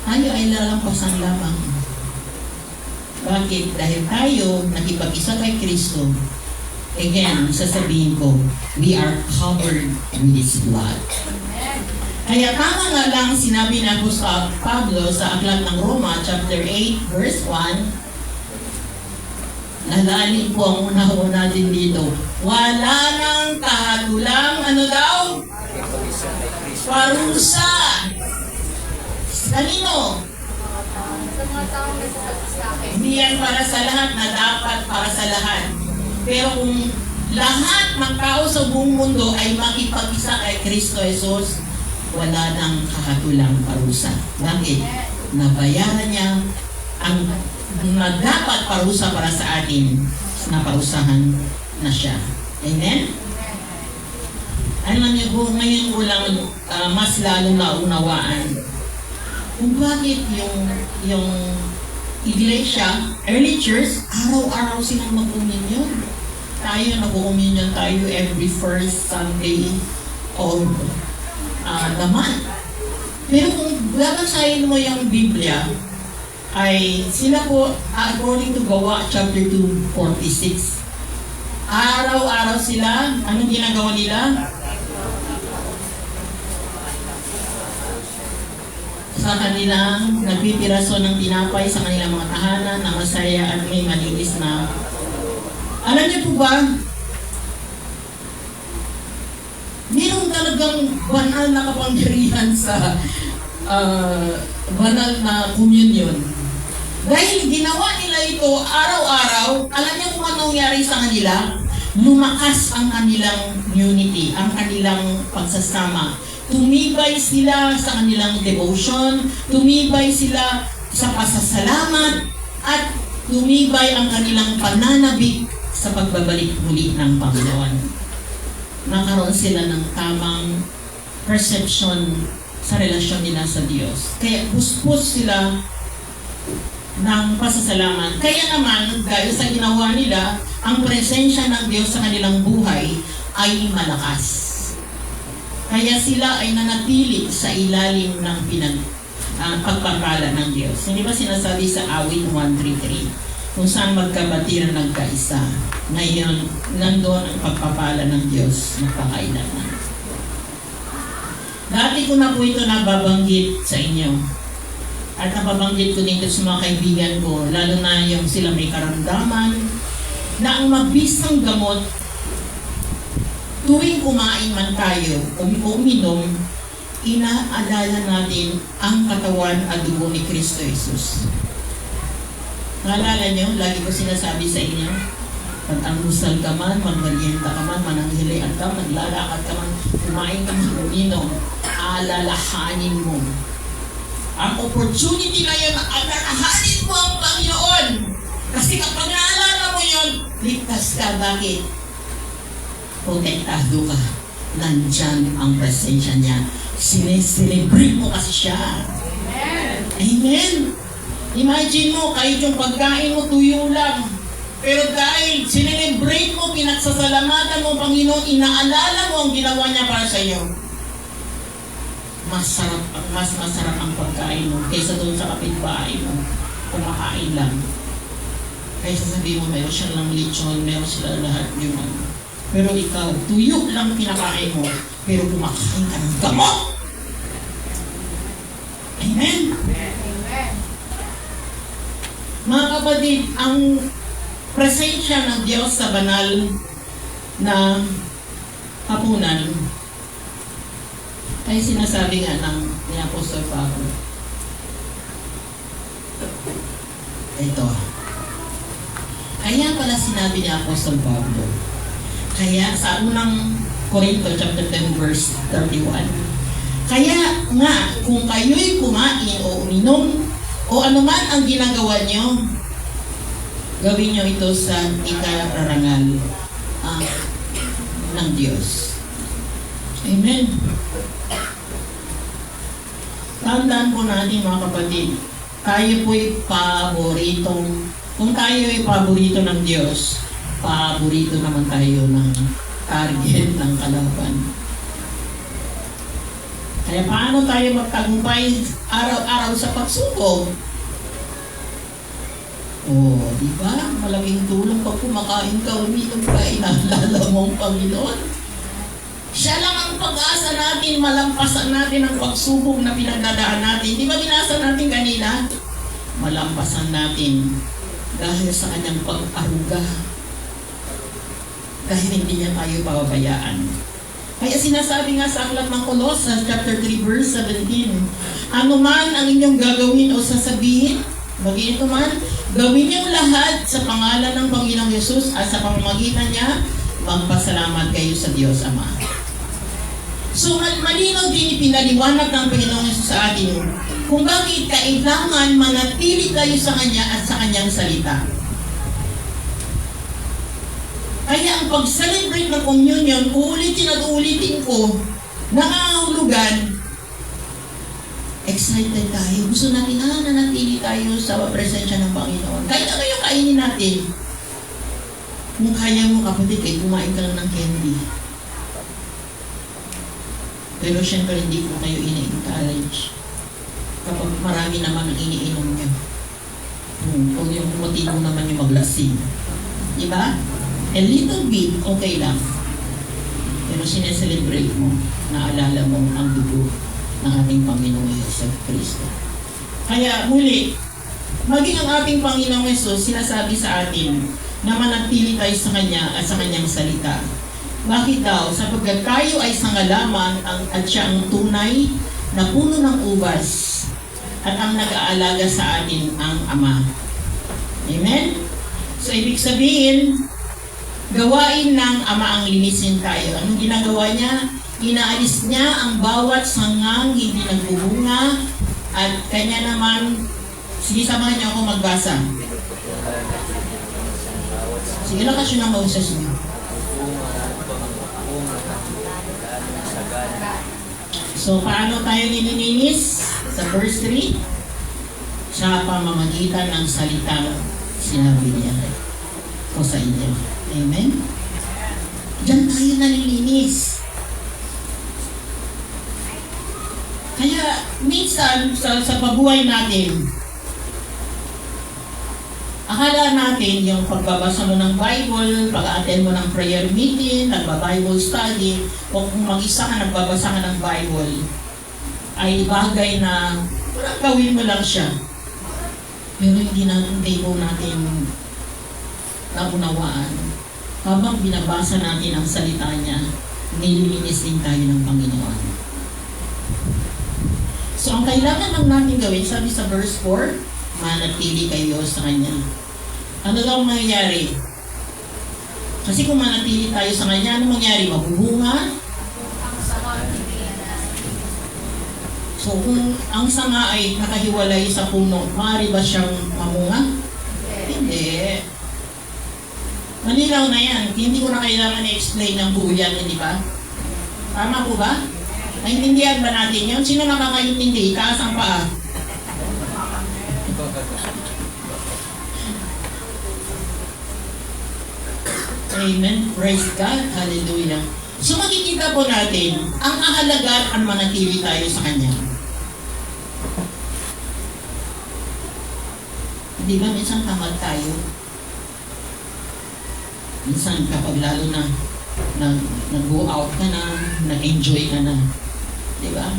tayo ay lalampasan lamang. Bakit? Dahil tayo nakipag-isa kay Kristo. Again, sasabihin ko, we are covered with His blood. Kaya tama nga lang sinabi na po sa Pablo sa Aklat ng Roma, chapter 8, verse 1, nalalim po ang una-una din dito. Wala nang kahatulang, ano daw? Parusa. Kanino? Hindi yan para sa lahat na dapat para sa lahat. Pero kung lahat ng tao sa buong mundo ay makipag-isa kay Kristo Jesus, wala nang kahatulang parusa. Bakit? Nabayaran niya ang na dapat parusa para sa atin, naparusahan na siya. Amen? Alam niyo po, ngayon ko lang mas lalo na unawaan kung bakit yung iglesia, early church, araw-araw silang mag-communion. Tayo, nag-communion tayo every first Sunday of the month. Pero kung babasahin mo yung Biblia, ay sila po, according to Gawa chapter 2:46, araw-araw sila, anong ginagawa nila? Sa kanilang nagpipiraso ng tinapay sa kanilang mga tahanan na masaya at may malinis na. Alam niyo po ba, mayroon talagang banal na kapangyarihan sa banal na communion. Dahil ginawa nila ito araw-araw, alam niyo kung anong nangyari sa kanila? Lumakas ang kanilang unity, ang kanilang pagsasama. Tumibay sila sa kanilang devotion, tumibay sila sa pasasalamat, at tumibay ang kanilang pananabik sa pagbabalik muli ng Panginoon. Nakaroon sila ng tamang perception sa relasyon nila sa Diyos. Kaya buspos sila ng pasasalamat. Kaya naman, dahil sa ginawa nila, ang presensya ng Diyos sa kanilang buhay ay malakas. Kaya sila ay nanatili sa ilalim ng pagpapala ng Diyos. Hindi ba sinasabi sa awit 133, kung saan magkabatiran nagkaisa, ngayon nandoon ang pagpapala ng Diyos magpakailanman. Dati ko na po ito nababanggit sa inyo. At nababanggit ko dito sa mga kaibigan ko, lalo na yung sila may karamdaman, na ang mabisang gamot tuwing kumain man tayo o uminom, inaalala natin ang katawan at dugo ni Kristo Jesus. Naalala nyo, lagi ko sinasabi sa inyo, pag-angusal ka man, magmalienta ka man, mananghilian ka, maglalakad ka man, kumain ka man, uminom, alalahanin mo. Ang opportunity na yun, alalahanin mo ang Panginoon. Kasi kapag naalala mo yun, ligtas ka. Bakit? Protektado ka. Nandyan ang presensya niya. Sineselebrate mo kasi siya. Amen. Amen. Imagine mo, kahit yung pagkain mo tuyo lang. Pero dahil sinelebrate mo, pinagsasalamatan mo, Panginoon, inaalala mo ang ginawa niya para sa iyo. Mas masarap ang pagkain mo kaysa doon sa kapitbahay mo. Kumakain lang. Kaysa sabihin mo, meron siya lang lechon, meron sila lahat yung ano. Pero ikaw, tuyo lang pinakain mo, pero kumakain ka ng gamot. Amen? Amen. Mga kapatid, ang presensya ng Diyos sa banal na hapunan ay sinasabi nga ni Apostol Pablo. Ito. Kaya pala sinabi ni Apostol Pablo. Kaya sa unang Corinto chapter 10 verse 31. Kaya nga kung kayo'y kumain o uminom o anuman ang ginagawa nyo, gawin nyo ito sa ikararangal ng Diyos. Amen. Tandaan po natin mga kapatid, tayo po'y kung tayo ay paborito ng Diyos, paborito naman tayo ng target ng kalaban. Kaya paano tayo magtagumpay araw-araw sa pagsubok? Di ba? Malaking tulong pag kumakain ka, uminom ka, inaalala mo ang Panginoon. Siya lang ang pag-asa natin, malampasan natin ang pagsubok na pinagdadaan natin. Di ba binasa natin kanina? Malampasan natin dahil sa kanyang pag-aruga. Dahil hindi niya tayo pababayaan. Kaya sinasabi nga sa aklat ng Colossus, chapter 3, verse 17, ano man ang inyong gagawin o sasabihin, bagay ito man, gawin niyong lahat sa pangalan ng Panginoong Yesus at sa pamamagitan niya, magpasalamat kayo sa Diyos Ama. So, malinaw din ipinaliwanag ng Panginoong Yesus sa atin kung bakit kailangan manatili kayo sa Kanya at sa Kanyang salita. Kaya ang pag-celebrate ng communion, uulitin at uulitin ko, nangangahulugan, excited tayo. Gusto natin nanatili tayo sa presensya ng Panginoon. Kahit ano yung kainin natin. Kung kaya mo kapatid, kahit kumain ka lang ng candy. Pero syempre hindi ko kayo ina-encourage. Kapag marami naman ang iniinom niyo. Kung yung motibo naman yung maglasing. Diba? A little bit, okay lang. Pero sineselebrate mo, naalala mo ang dugo ng ating Panginoong Yesus Kristo. Kaya muli, maging ang ating Panginoong Yesus sinasabi sa atin na manatili tayo sa Kanya at sa Kanyang salita. Bakit daw? Sapagkat tayo ay sangalaman at siya ang tunay na puno ng ubas at ang nag-aalaga sa atin ang Ama. Amen? So, ibig sabihin, gawain ng Ama ang linisin tayo. Anong ginagawa niya? Inaalis niya ang bawat sangang hindi nagbubunga at kanya naman, sige samahan niyo ako magbasa. Sige, lakas yun ang mausas niyo. So, paano tayo nililinis? Sa verse 3, sa pamamagitan ng salitang sinabi niya ko sa inyo. Amen? Diyan tayo nalilinis. Kaya, minsan, sa pabuhay natin, akala natin yung pagbabasa mo ng Bible, pag-attend mo ng prayer meeting, nagba-Bible study, o kung mag-isa ka nagbabasa ka ng Bible, ay bagay na gawin mo lang siya. Pero hindi po natin naunawaan. Habang binabasa natin ang salita niya, nililinis din tayo ng Panginoon. So, ang kailangan lang natin gawin, sabi sa verse 4, manatili kayo sa Kanya. Ano daw mangyayari? Kasi kung manatili tayo sa Kanya, ano mangyayari? Mabubunga? So, kung ang sanga ay nakahiwalay sa puno, maaari ba siyang mamunga? Hindi. Malinaw na yan. Hindi ko na kailangan i-explain ng buo yan, hindi ba? Tama po ba? Naintindihan ba natin yun? Sino nakakaintindi? Taas ang paa. Amen. Praise God. Hallelujah. So makikita po natin, ang ahalaga ang manatili tayo sa Kanya. Di ba minsan tamad tayo? Minsan kapag lalo na nag-go out ka na, nag-enjoy ka na. Di ba?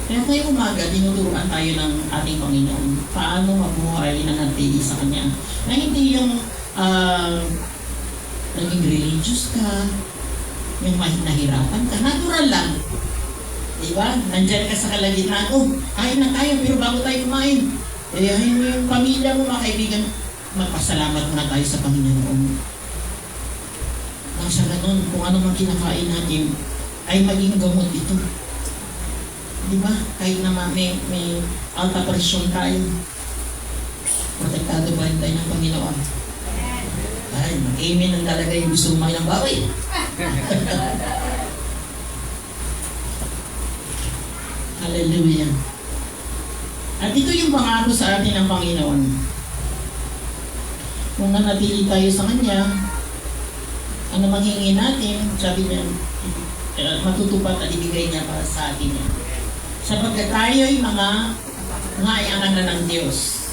Kaya tayo umaga, tinuturuan tayo ng ating Panginoon paano mabuhay na natili sa Kanya. Na hindi yung naging religious ka, yung nahirapan ka, natural lang. Diba? Nandyan ka sa kalagitnaan, kain na tayo, pero bago tayo kumain, ayahin mo yung pamilya mo, mga kaibigan, magpasalamat na tayo sa Panginoon. Nang sa ganun, kung ano man kinakain natin, ay maging gamot ito. Diba? Kahit naman may alta presyon tayo, protektado ba tayo ng Panginoon? Amen. Amen ang talaga yung gusto kumain ng baboy. Hallelujah. At ito yung pangako sa atin ng Panginoon. Kung nanatili tayo sa Kanya, ano manghingi natin, sabi niya, matutupad at ibigay niya para sa atin yan. Sapagkat tayo'y mga anak na ng Diyos.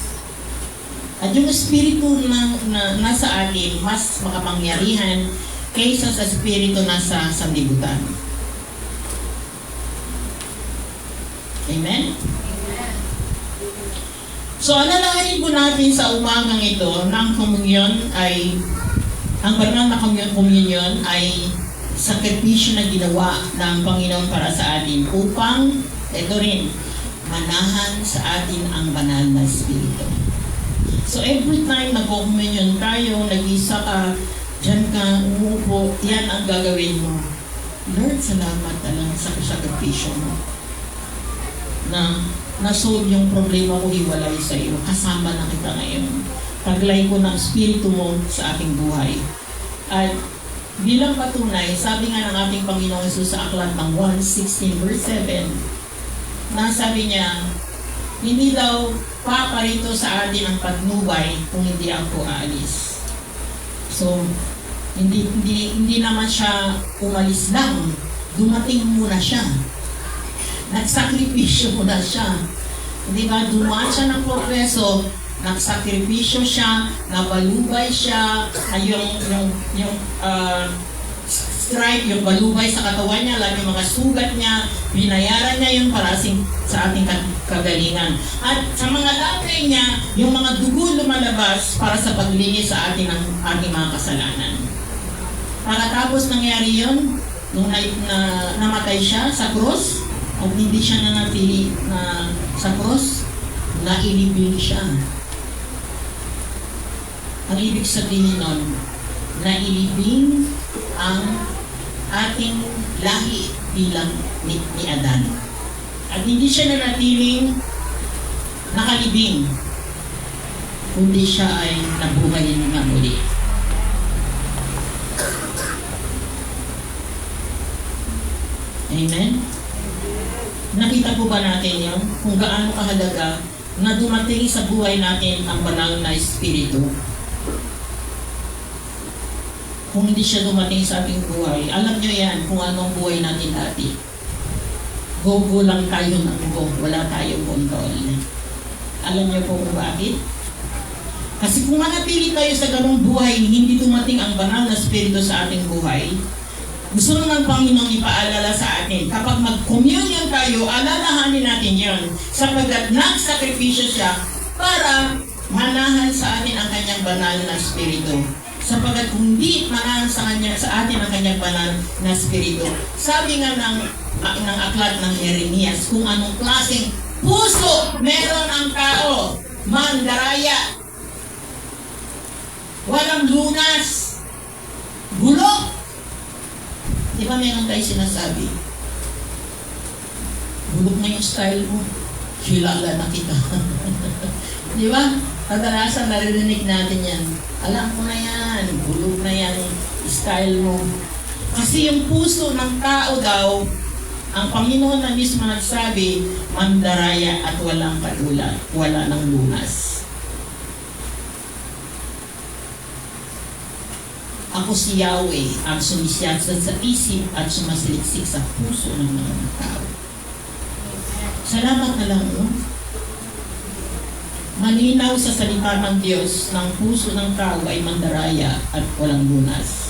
At yung Espiritu na nasa atin, mas makapangyarihan kaysa sa Espiritu nasa sanlibutan. Amen? So, alalahanin po natin sa umagang ito ng komunyon ay, ang banal na komunyon ay sakripisyo na ginawa ng Panginoon para sa atin upang, ito rin, manahan sa atin ang banal na Espiritu. So every time nag-communion tayo, nag-isa ka, dyan ka, umuupo, yan ang gagawin mo. Lord, salamat na lang sa sakripisyo mo. Na nasolve yung problema ko, hiwalay sa iyo. Kasama na kita ngayon. Taglay ko ng Espiritu mo sa aking buhay. At bilang patunay, sabi nga ng ating Panginoong Hesus sa aklat ng 1:16 verse 7, na sabi niya, hindi daw paparito sa atin ang patnubay kung hindi ako aalis. So, hindi naman siya umalis lang. Dumating muna siya. Nagsakripisyo muna siya. Di ba? Dumaan siya ng progreso, nagsakripisyo siya, nabalubay siya, yung stripe, yung balubay sa katawan niya, lagi yung mga sugat niya, binayaran niya yun para sa ating kagalingan. At sa mga lagay niya, yung mga dugo lumalabas para sa paglinis sa atin ng ating mga kasalanan. Pagkatapos nangyari yun, nung namatay siya sa krus, at hindi siya nanatili na sa krus, nailibing siya. Ang ibig sabihin nun, nailibing ang ating lahi bilang ni Adan. At hindi siya nanatiling nakalibing, kundi siya ay nabuhay na muli. Amen? Nakita po ba natin yun? Kung gaano kahalaga na dumating sa buhay natin ang banal na Espiritu. Kung hindi siya dumating sa ating buhay, alam nyo yan kung anong buhay natin dati. Go lang tayo ng go. Wala tayong kontrol. Alam nyo po kung bakit? Kasi kung manatili tayo sa ganong buhay, hindi dumating ang banal na Espiritu sa ating buhay, gusto naman ng Panginoong ipaalala sa atin, kapag mag-communion tayo, alalahanin natin yun, sapagkat nagsakripisyo siya para manahan sa atin ang kanyang banal na Espiritu. Sapagkat kung hindi manahan sa atin ang kanyang banal na Espiritu, sabi nga ng aklat ng Jeremias, kung anong klaseng puso meron ang tao, mandaraya, walang lunas, bulok. Di ba meron tayo sinasabi? Bulok na yung style mo. Kilala na kita. Di ba? Kadalasan narinig natin yan. Alam ko na yan. Bulok na yan. Style mo. Kasi yung puso ng tao daw, ang Panginoon na mismo nagsabi, mandaraya at walang katulad. Wala ng lunas. Ako si Yahweh ang sumisyasat sa isip at sumasaliksik sa puso ng mga tao. Salamat na lang, no? Malinaw sa salita ng Diyos ng puso ng tao ay mandaraya at walang lunas.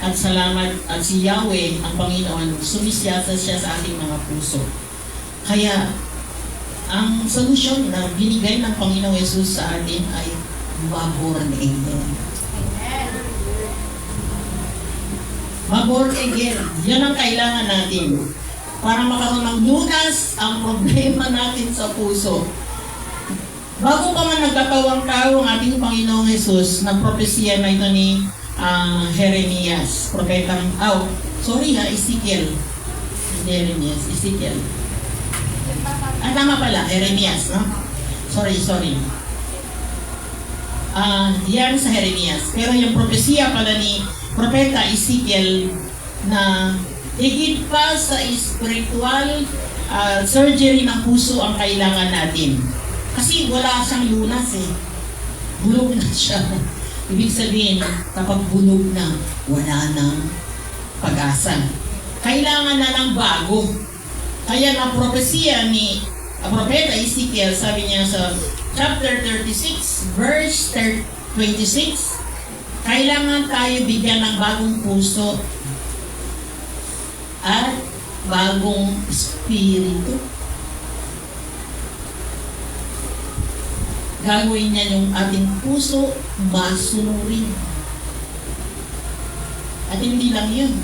At salamat at si Yahweh, ang Panginoon, sumisyasat siya sa ating mga puso. Kaya, ang solusyon na binigay ng Panginoong Hesus sa atin ay ma-born again. Ma-born again. Yan ang kailangan natin. Para makaroon ng lunas ang problema natin sa puso. Bago pa man nagkatawang-tao ang ating Panginoong Hesus ng propesya na ito ni Jeremias. Propetang, Ezekiel. Jeremias, Ezekiel. Tama pala, Jeremias, no? Sorry. Yan sa Jeremias. Pero yung propesya pala ni Propeta Ezekiel na higit pa sa spiritual surgery ng puso ang kailangan natin. Kasi wala siyang lunas eh. Bulog na siya. Ibig sabihin, kapag bulog na, wala nang pag-asa. Kailangan na ng bago. Kaya na propesya ni Propeta Ezekiel, sabi niya sa chapter 36, verse 26, kailangan tayo bigyan ng bagong puso at bagong espiritu. Gagawin niya yung ating puso masunurin. At hindi lang yun.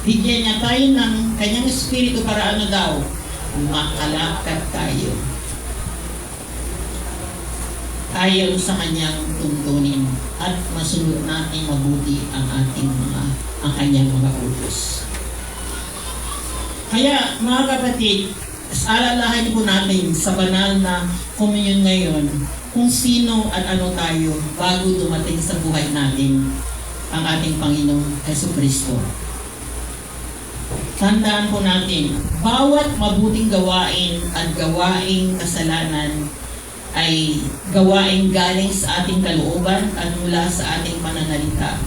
Bigyan niya tayo ng kanyang espiritu para ano daw? Makalakad tayo. Ayon sa kanyang tuntunin at masunod natin mabuti ang kanyang mga utos. Kaya mga kapatid, alalahanin po natin sa banal na komunyon ngayon kung sino at ano tayo bago dumating sa buhay natin ang ating Panginoong Jesucristo. Tandaan po natin, bawat mabuting gawain at gawaing kasalanan ay gawaing galing sa ating kalooban at mula sa ating pananalita.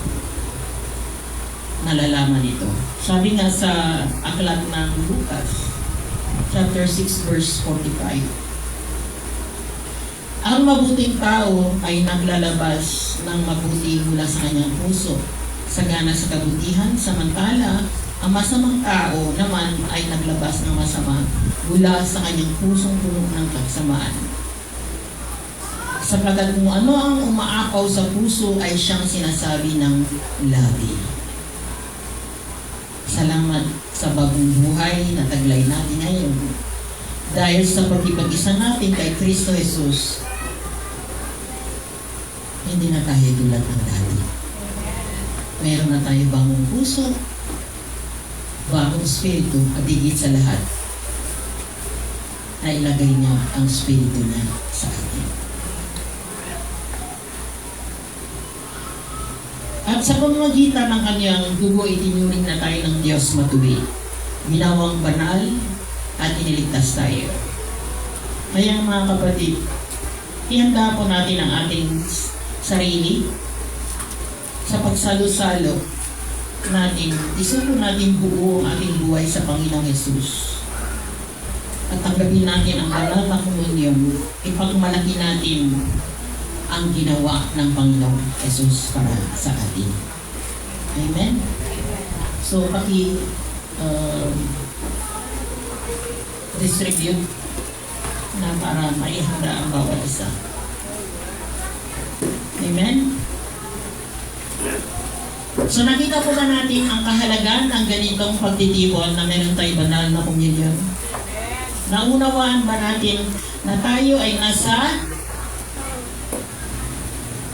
Nalalaman ito. Sabi nga sa aklat ng Lucas, chapter 6, verse 45. Ang mabuting tao ay naglalabas ng mabuti mula sa kanyang puso, sagana sa kabutihan, samantala ang masamang tao naman ay naglabas ng masama mula sa kanyang pusong puno ng kasamaan. Sapagkat kung ano ang umaakaw sa puso ay siyang sinasabi ng labi. Salamat sa bagong buhay na taglay natin ngayon. Dahil sa pagkipag-isa natin kay Kristo Jesus, hindi na tayo tulad ng dati. Meron na tayo bagong puso, bagong spiritu, at higit sa lahat, na ilagay niya ang spiritu niya sa atin. At sa pamamagitan ng kanyang dugo, itinuring na tayo ng Diyos matuwid. Ginawang banal at iniligtas tayo. Kaya mga kapatid, ihanda po natin ang ating sarili sa pagsalo-salo natin. Isuko natin buo ang ating buhay sa Panginoong Yesus. At tanggapin natin ang banal na komunyon. Ipagmalaki natin ang ginawa ng Panginoong Yesus para sa atin. Amen? So, distribute na para maihanda ang bawat isa. Amen? So, nakita po ba natin ang kahalagan ng ganitong pagtitipon na meron tayo banal na komunyon? Naunawaan ba natin na tayo ay nasa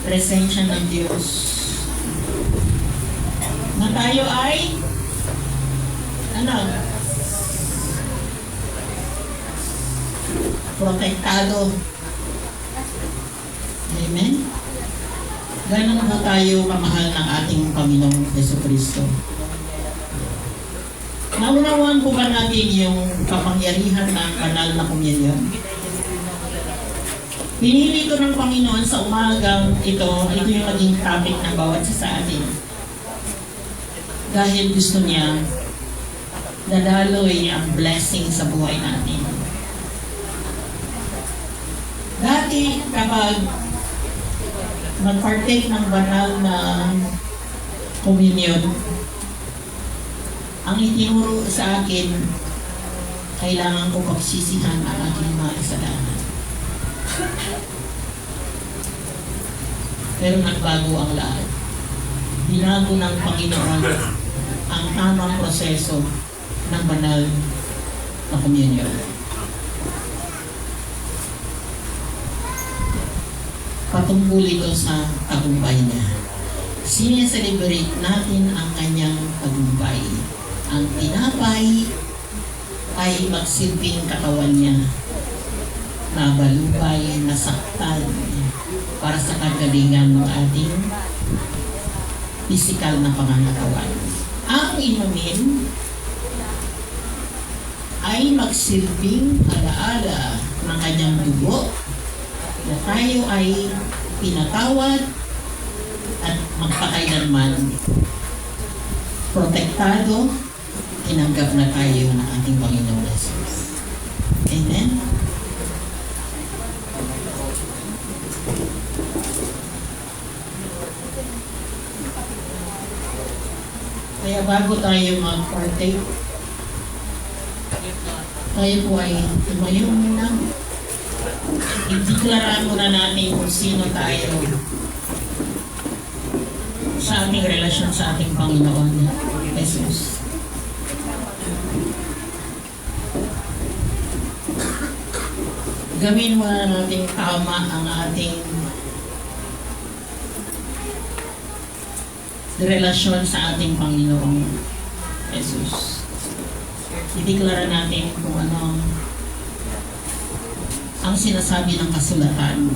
presensya ng Diyos? Na tayo ay protektado. Amen? Ganun po tayo kamahal ng ating Panginoong Jesucristo. Naunawaan po ba natin yung kapangyarihan ng banal na komunyon? Pinili ito ng Panginoon sa umagang ito yung maging topic ng bawat isa sa atin. Dahil gusto niya dadaloy ang blessing sa buhay natin. Dati kapag mag-partake ng banal na komunyon, ang itinuro sa akin, kailangan ko pagsisihan ang aking mga kasalanan. Pero nagbago ang lahat. Binago ng Panginoon ang tamang proseso ng banal na komunyon. Patungkol ito sa tagumpay niya. Sineselebrate natin ang kanyang tagumpay. Ang tinapay ay magsilbing katawan niya. Nabalupay, nasaktan para sa kagalingan ng ating pisikal na pangangatawan. Ang inumin ay magsilbing alaala ng kanyang dugo na tayo ay pinatawad at magpakailanman protektado, tinanggap na tayo ng ating Panginoon Jesus. Amen? Kaya bago tayo mag-partake, tayo po ay tumayo muna. I-declare muna natin kung sino tayo sa ating relasyon sa ating Panginoon Jesus. Gawin muna natin tama ang ating relasyon sa ating Panginoong Jesus. I-declare natin kung ano ang sinasabi ng kasulatan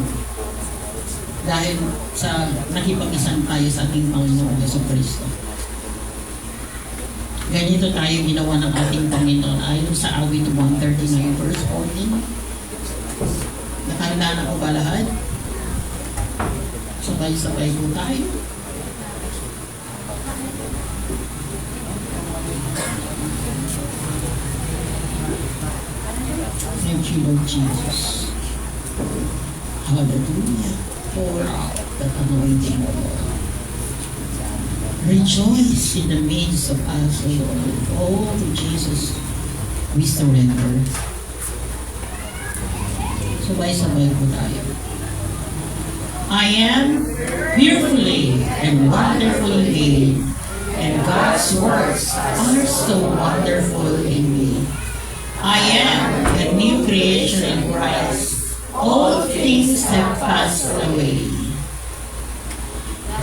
dahil sa nakipag-isan tayo sa ating Panginoong Jesucristo. Ganito tayo ginawa ng ating Panginoon ayon sa awit 139 verse 14. Nakahanda na po ba lahat? Sabay-sabay po tayo. Thank you, Lord Jesus. Hallelujah. Pour out that anointing, O Lord. Rejoice in the midst of us, O Lord. Oh, to Jesus, we surrender. Sabay-sabay po tayo. I am fearfully and wonderfully made, and God's works are so wonderful in me. I am a new creation in Christ. All things have passed away.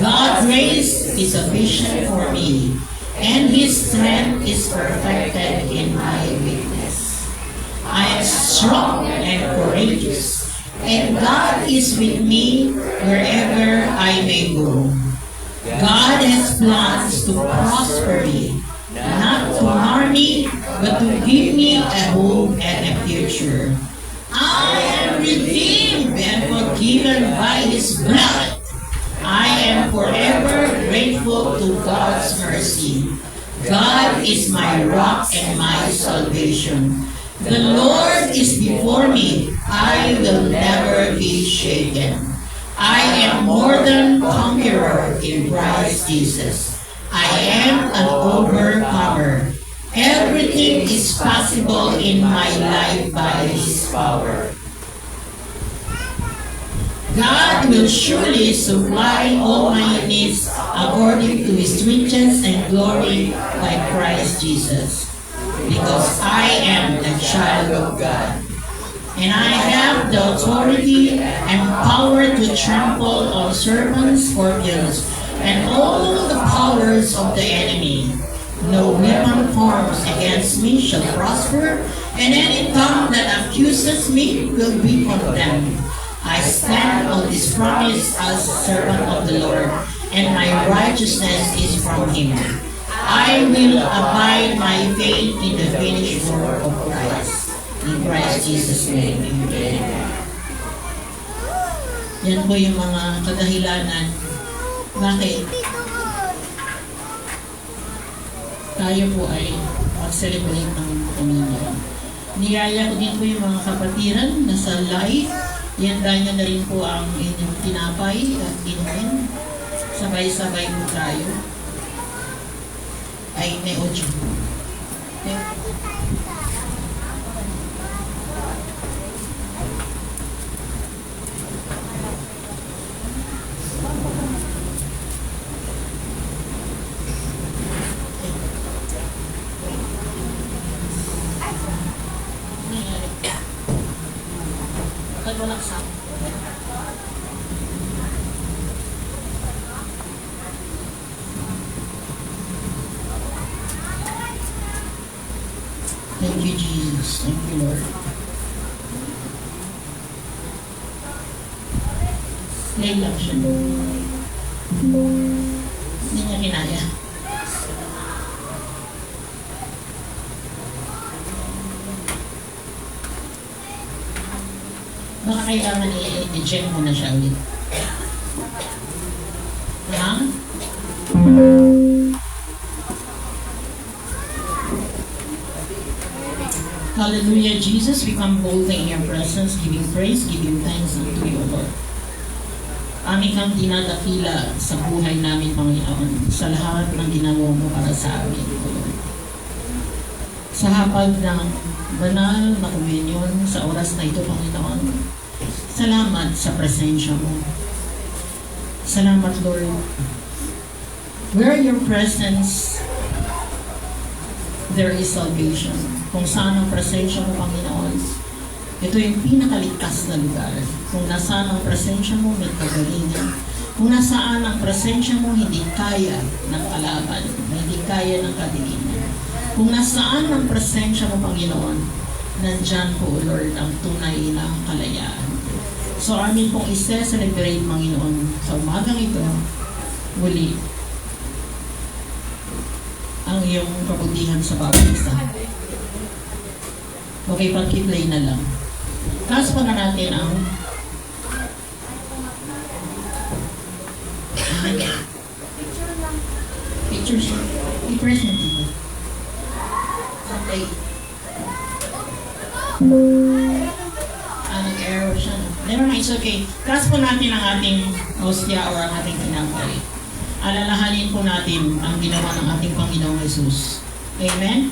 God's grace is sufficient for me, and His strength is perfected in my weakness. I am strong and courageous, and God is with me wherever I may go. God has plans to prosper me, not to harm me, but to give me a hope and a future. I am redeemed and forgiven by His blood. I am forever grateful to God's mercy. God is my rock and my salvation. The Lord is before me. I will never be shaken. I am more than conqueror in Christ Jesus. I am an overcomer. Everything is possible in my life by His power. God will surely supply all my needs according to His riches and glory by Christ Jesus. Because I am a child of God. And I have the authority and power to trample on serpents, scorpions, and all the powers of the enemy. No weapon formed against me shall prosper, and any tongue that accuses me will be condemned. I stand on this promise as a servant of the Lord, and my righteousness is from Him. I will abide my faith in the finished work of Christ. In Christ Jesus' name, amen. Yan po yung mga kadahilanan. Bakit? Tayo po ay mag-celebrate ng Panginoon. Niyaya ko din po yung mga kapatiran na sa live. Ihanda nyo na rin po ang inyong tinapay at inumin. Sabay-sabay po tayo. Ay, may ocho. Okay. Bakit walang sound? Thank you, Jesus. Thank you, Lord. Lay lang siya. Hindi niya kinaya. Baka kailangan i-check mo na siya ulit. Ha? Hallelujah, Jesus, we come boldly in your presence, giving praise, giving thanks unto you, Lord. Aming kang dinadakila sa buhay namin, Panginoon, sa lahat ng ginawa mo para sa amin, O Lord. Sa hapag ng banal na komunyon sa oras na ito, Panginoon, salamat sa presensya mo. Salamat, Lord. Where your presence, there is salvation. Kung saan ang presensya mo, Panginoon, ito yung pinakaligtas na lugar. Kung nasaan ang presensya mo, may kagalingan. Kung nasaan ang presensya mo, hindi kaya ng kalaban, hindi kaya ng kadilingan. Kung nasaan ang presensya mo, Panginoon, nandyan po, Lord, ang tunay na kalayaan. So, amin pong isa-celebrate, Panginoon, sa umagang ito, muli, ang iyong kabutihan sa bawat isa. Okay, pag-play na lang. Taas pa na natin ang picture siya. I-press mo dito. Okay. Nag-error siya. Never mind, it's okay. Taas po natin ang ating hostia or ang ating tinapay. Alalahanin po natin ang ginawa ng ating Panginoong Jesus. Amen?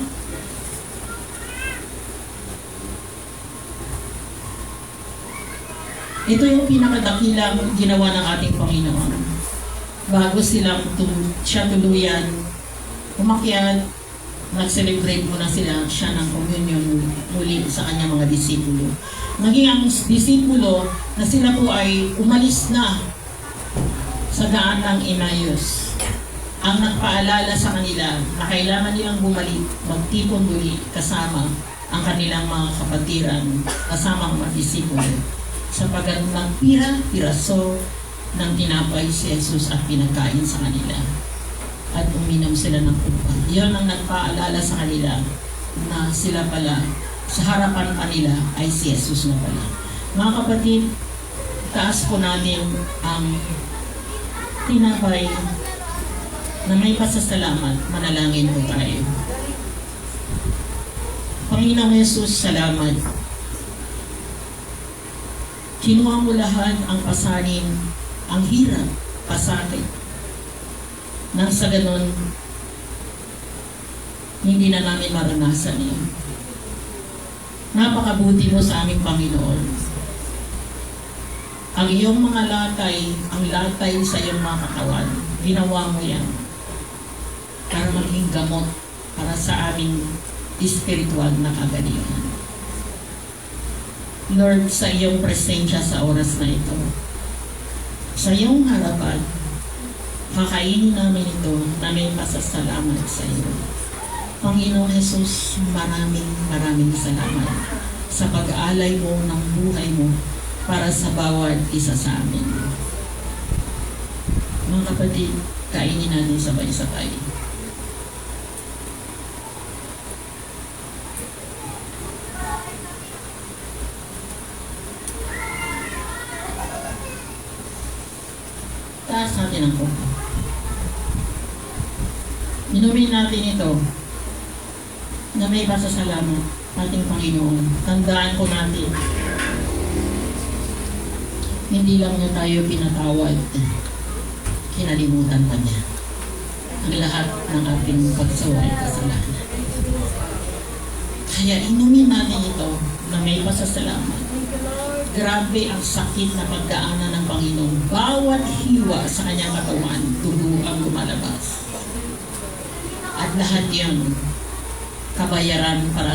Ito yung pinakadakilang ginawa ng ating Panginoon. Bago siya tuluyan, umakyat, nag-celebrate muna siya ng communion muli sa kanyang mga disipulo. Naging ang disipulo na sila po ay umalis na sa daan ng Emmaus. Ang nagpaalala sa kanila na kailangan nilang bumalik, magtipon muli kasama ang kanilang mga kapatiran, kasama ang mga disipulo. Sapagat ng piraso ng tinapay si Jesus at pinagkain sa kanila. At uminom sila ng kupa. Iyon ang nagpaalala sa kanila na sila pala, sa harapan pa nila ay si Jesus na pala. Mga kapatid, taas po natin ang tinapay na may pasasalamat. Manalangin po tayo. Panginoong Jesus, salamat. Kinuha mo lahat ang pasanin, ang hirap, pasakit. Nang sa ganon, hindi na namin maranasan yun. Napakabuti mo sa aming Panginoon. Ang iyong mga latay, ang latay sa iyong mga katawan, ginawa mo yan para maging gamot para sa aming espiritual na kagalingan. Lord, sa iyong presensya sa oras na ito, sa iyong harapan, kakainin namin ito na may pasasalamat sa iyo. Panginoong Jesus, maraming salamat sa pag-aalay mo ng buhay mo para sa bawat isa sa amin. Mga kapatid, kainin natin sabay-sabay. Taas natin ang kuha. Inumin natin ito na may pasasalamat ating Panginoon. Tandaan ko natin, hindi lang niya tayo pinatawad, kinalimutan pa niya ang lahat ng ating pagsaway kasalanan. Kaya inumin natin ito na may pasasalamat. Grabe ang sakit na pagdaanan ng Panginoon. Bawat hiwa sa kanyang katawan, dugo ang lumalabas. At lahat yan, kabayaran para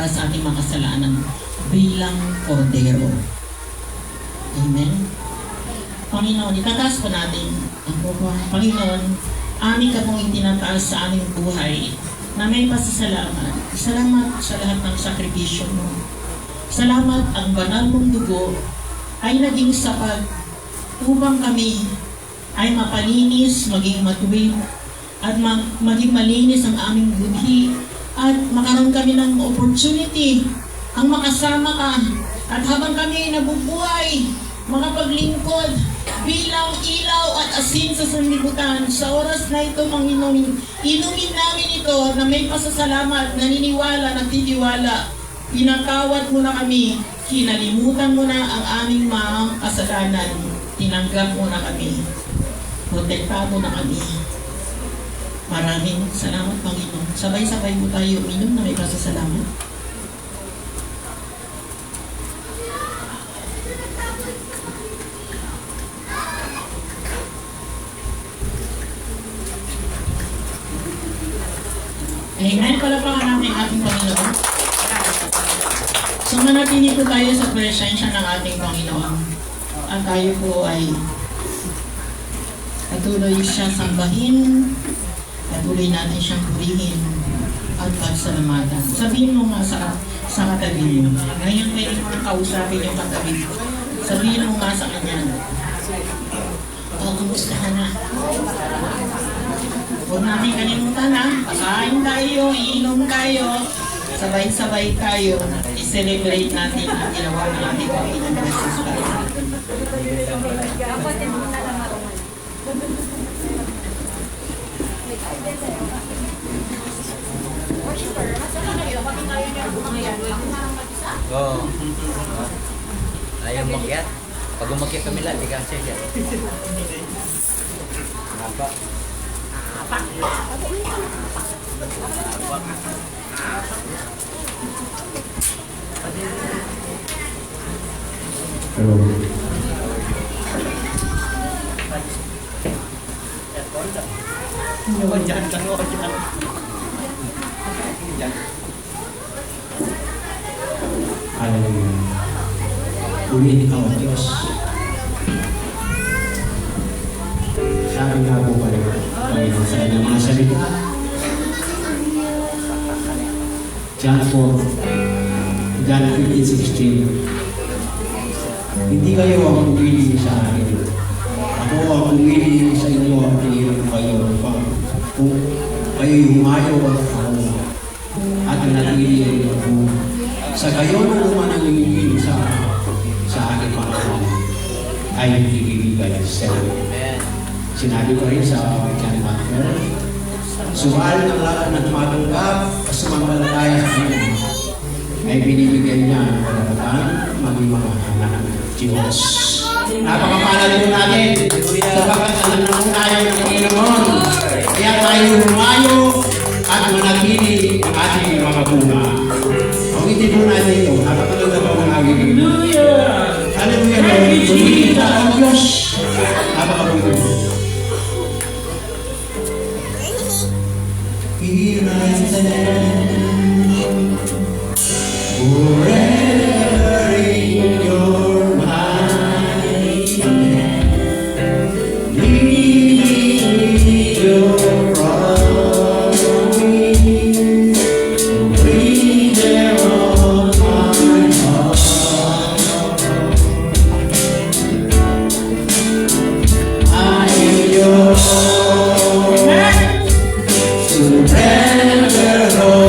sa ating mga kasalanan bilang kordero. Amen? Panginoon, itataas po natin ang buhay. Panginoon, aming ka pong itinataas sa aming buhay na may pasasalamat. Salamat sa lahat ng sakripisyo mo. Salamat ang banal mong dugo ay naging sapat upang kami ay mapalinis, maging matuwid, at maging malinis ang aming budhi, at makaroon kami ng opportunity ang makasama ka, at habang kami ay nabubuhay, makapaglingkod bilang ilaw at asin sa sanlibutan. Sa oras na ito, Panginoon, inumin namin ito na may pasasalamat, naniniwala, nagtitiwala. Pinatawad mo na kami, kinalimutan mo na ang aming mga kasalanan, tinanggap mo na kami, protektado na kami. Maraming salamat, Panginoon. Sabay-sabay mo tayo uminom na may pasasalamat. Amen. Palapakan natin ating Panginoon. So manatili po tayo sa presensya ng ating Panginoon. At tayo po ay patuloy siya sambahin, patuloy natin siyang purihin at pagsalamatan. Sabihin mo nga sa katabi mo. Ngayon pwede mo nang kausapin yung katabi mo. Sabihin mo nga sa kanya, kumusta ka na? Huwag natin kalimutan ha. Pakain tayo, iinom tayo, sabay-sabay tayo, i-celebrate natin ang ginawa ng ating Panginoon Jesus Christ. Oo. Ayaw umakyat. Pag umakyat kami lang, di kasi siya. Apa? Hallelujah. Purihin ang Diyos. Sabi nga po kayo, Panginoon, sa inyong mga salita. John 4, John 15:16. Hindi kayo ang pumili sa akin. Ako ang pumili sa inyo ang pilihan kayo. Kung kayo humayo ako at nanatili ako. Sa kayo na naman ang pumili sa akin Panginoon ay ibibigay sa inyo. Sinabi ko rin sa John 1, sumaal ng lahat na tumatanggap at sumampalataya sa Kanya ay binibigyan niya ng karapatan maging mga anak ng Diyos. Napakapalad po natin sapagkat alam na po tayo ng Panginoon. Kaya tayo humayo at manatili ang ating mga bunga. Pawitin po natin ito. Napakalaga po ang aking Hallelujah! Hallelujah! Pumili ang Diyos. Napakabuti po. Here I stand, forever in your mighty hand, leading your promise, breathe on my heart. I am yours. Surrender all.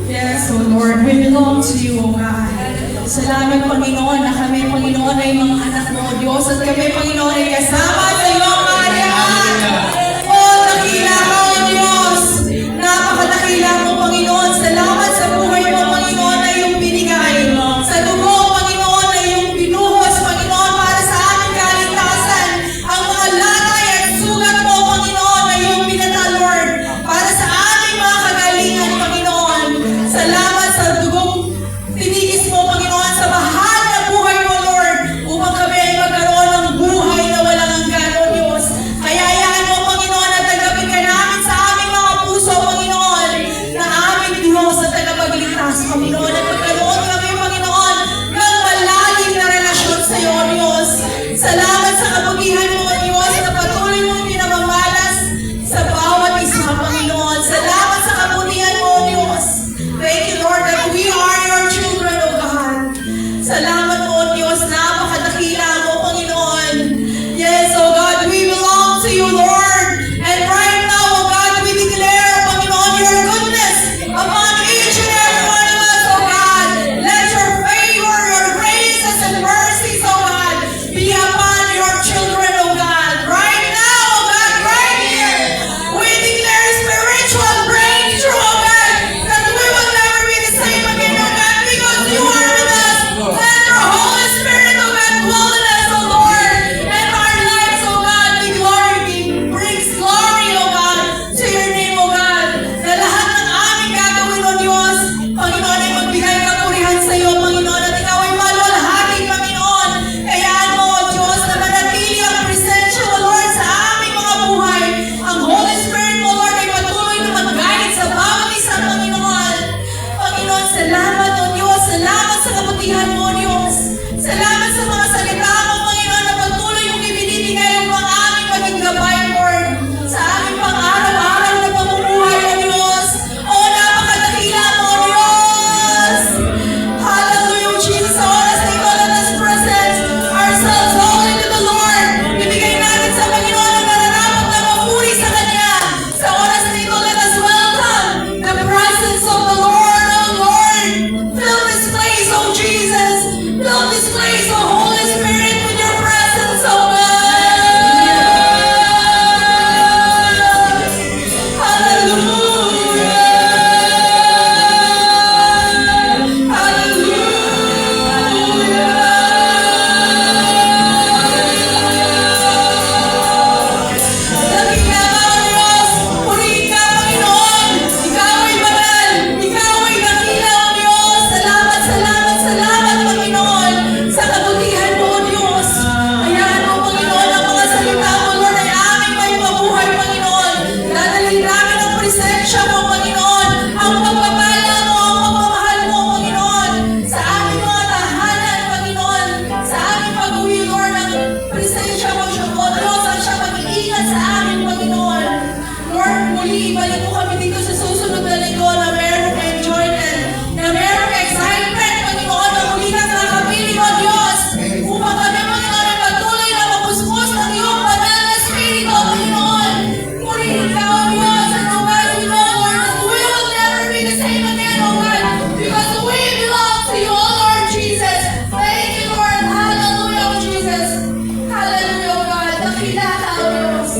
Yes, O Lord, we belong to you, O God. Salamat, Panginoon, na kami, Panginoon, ay mga anak mo, O Diyos, at kami, Panginoon, ay kasama sa iyong kaharian. O, dakila mo, O Diyos! Napakadakila mo, Panginoon, sa presensya mo, Panginoon, ang pagpapala mo, ang pagmamahal mo, Panginoon, sa aming mga tahanan, Panginoon, sa aming pag-uwi, Lord, ang presensya mo, Diyos, ang siya mag-iingat sa amin, Panginoon. Lord, muli, ibalik mo kami dito sa susunod na linggo na merong enjoyment, na merong excitement, Panginoon, na muli ka nakapili mo, Diyos, upang kami, Panginoon, ay patuloy na mapuspos ng iyong banal na Espiritu, Panginoon. Muli, ikaw, Diyos, and oh God, we know, Lord, that we will never be the same again, oh God, because we belong to you, oh Lord Jesus. Thank you, Lord. Hallelujah, oh Jesus. Hallelujah, oh God. Dakila ka, oh Diyos.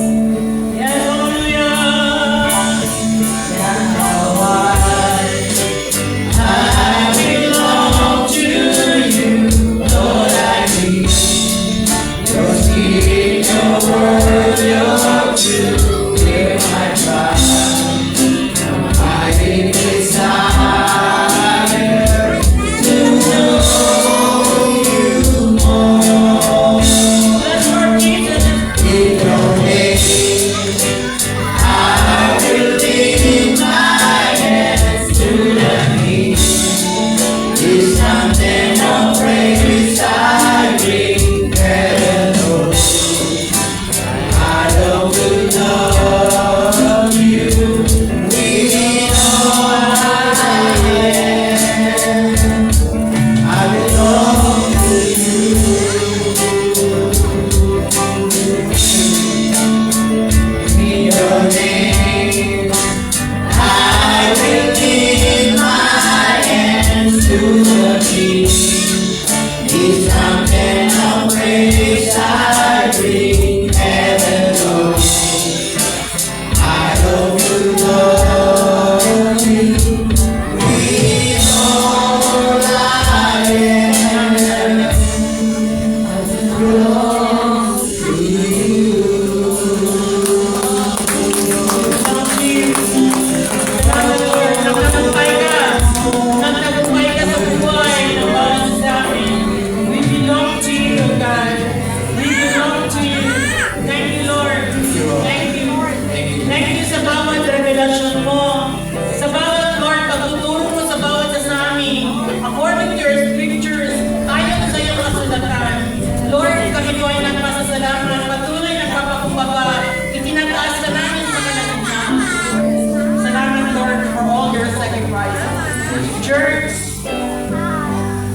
Church,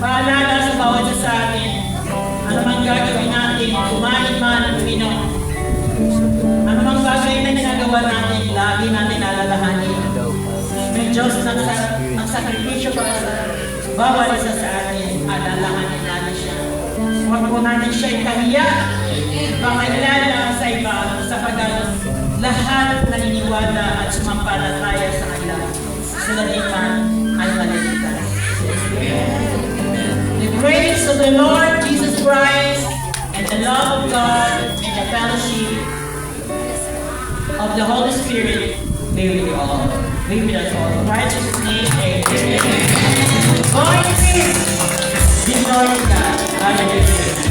paalala sa bawat isa sa atin, ano mang gagawin natin, kumain man, uminom, ano mang bagay na ginagawa natin, lagi natin alalahanin. May Diyos ang sakripisyo para sa bawat isa sa atin, alalahanin natin siya. Huwag po natin siya ikahiya, pakilala sa iba, sapagat lahat naniniwala at sumampalataya sa kanila. Sila din man ay maliligtas. The grace of the Lord Jesus Christ and the love of God and the fellowship of the Holy Spirit be with you all. Be with us all. In righteous name, amen. Go in peace. Be glory to God. Hallelujah.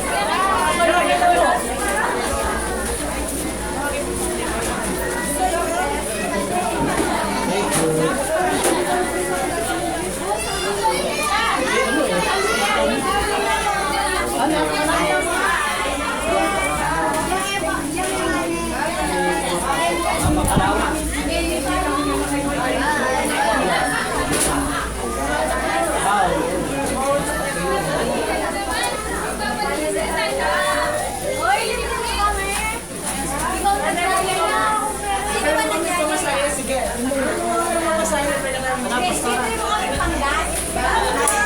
Thank you. Siyempre mo kami panggas.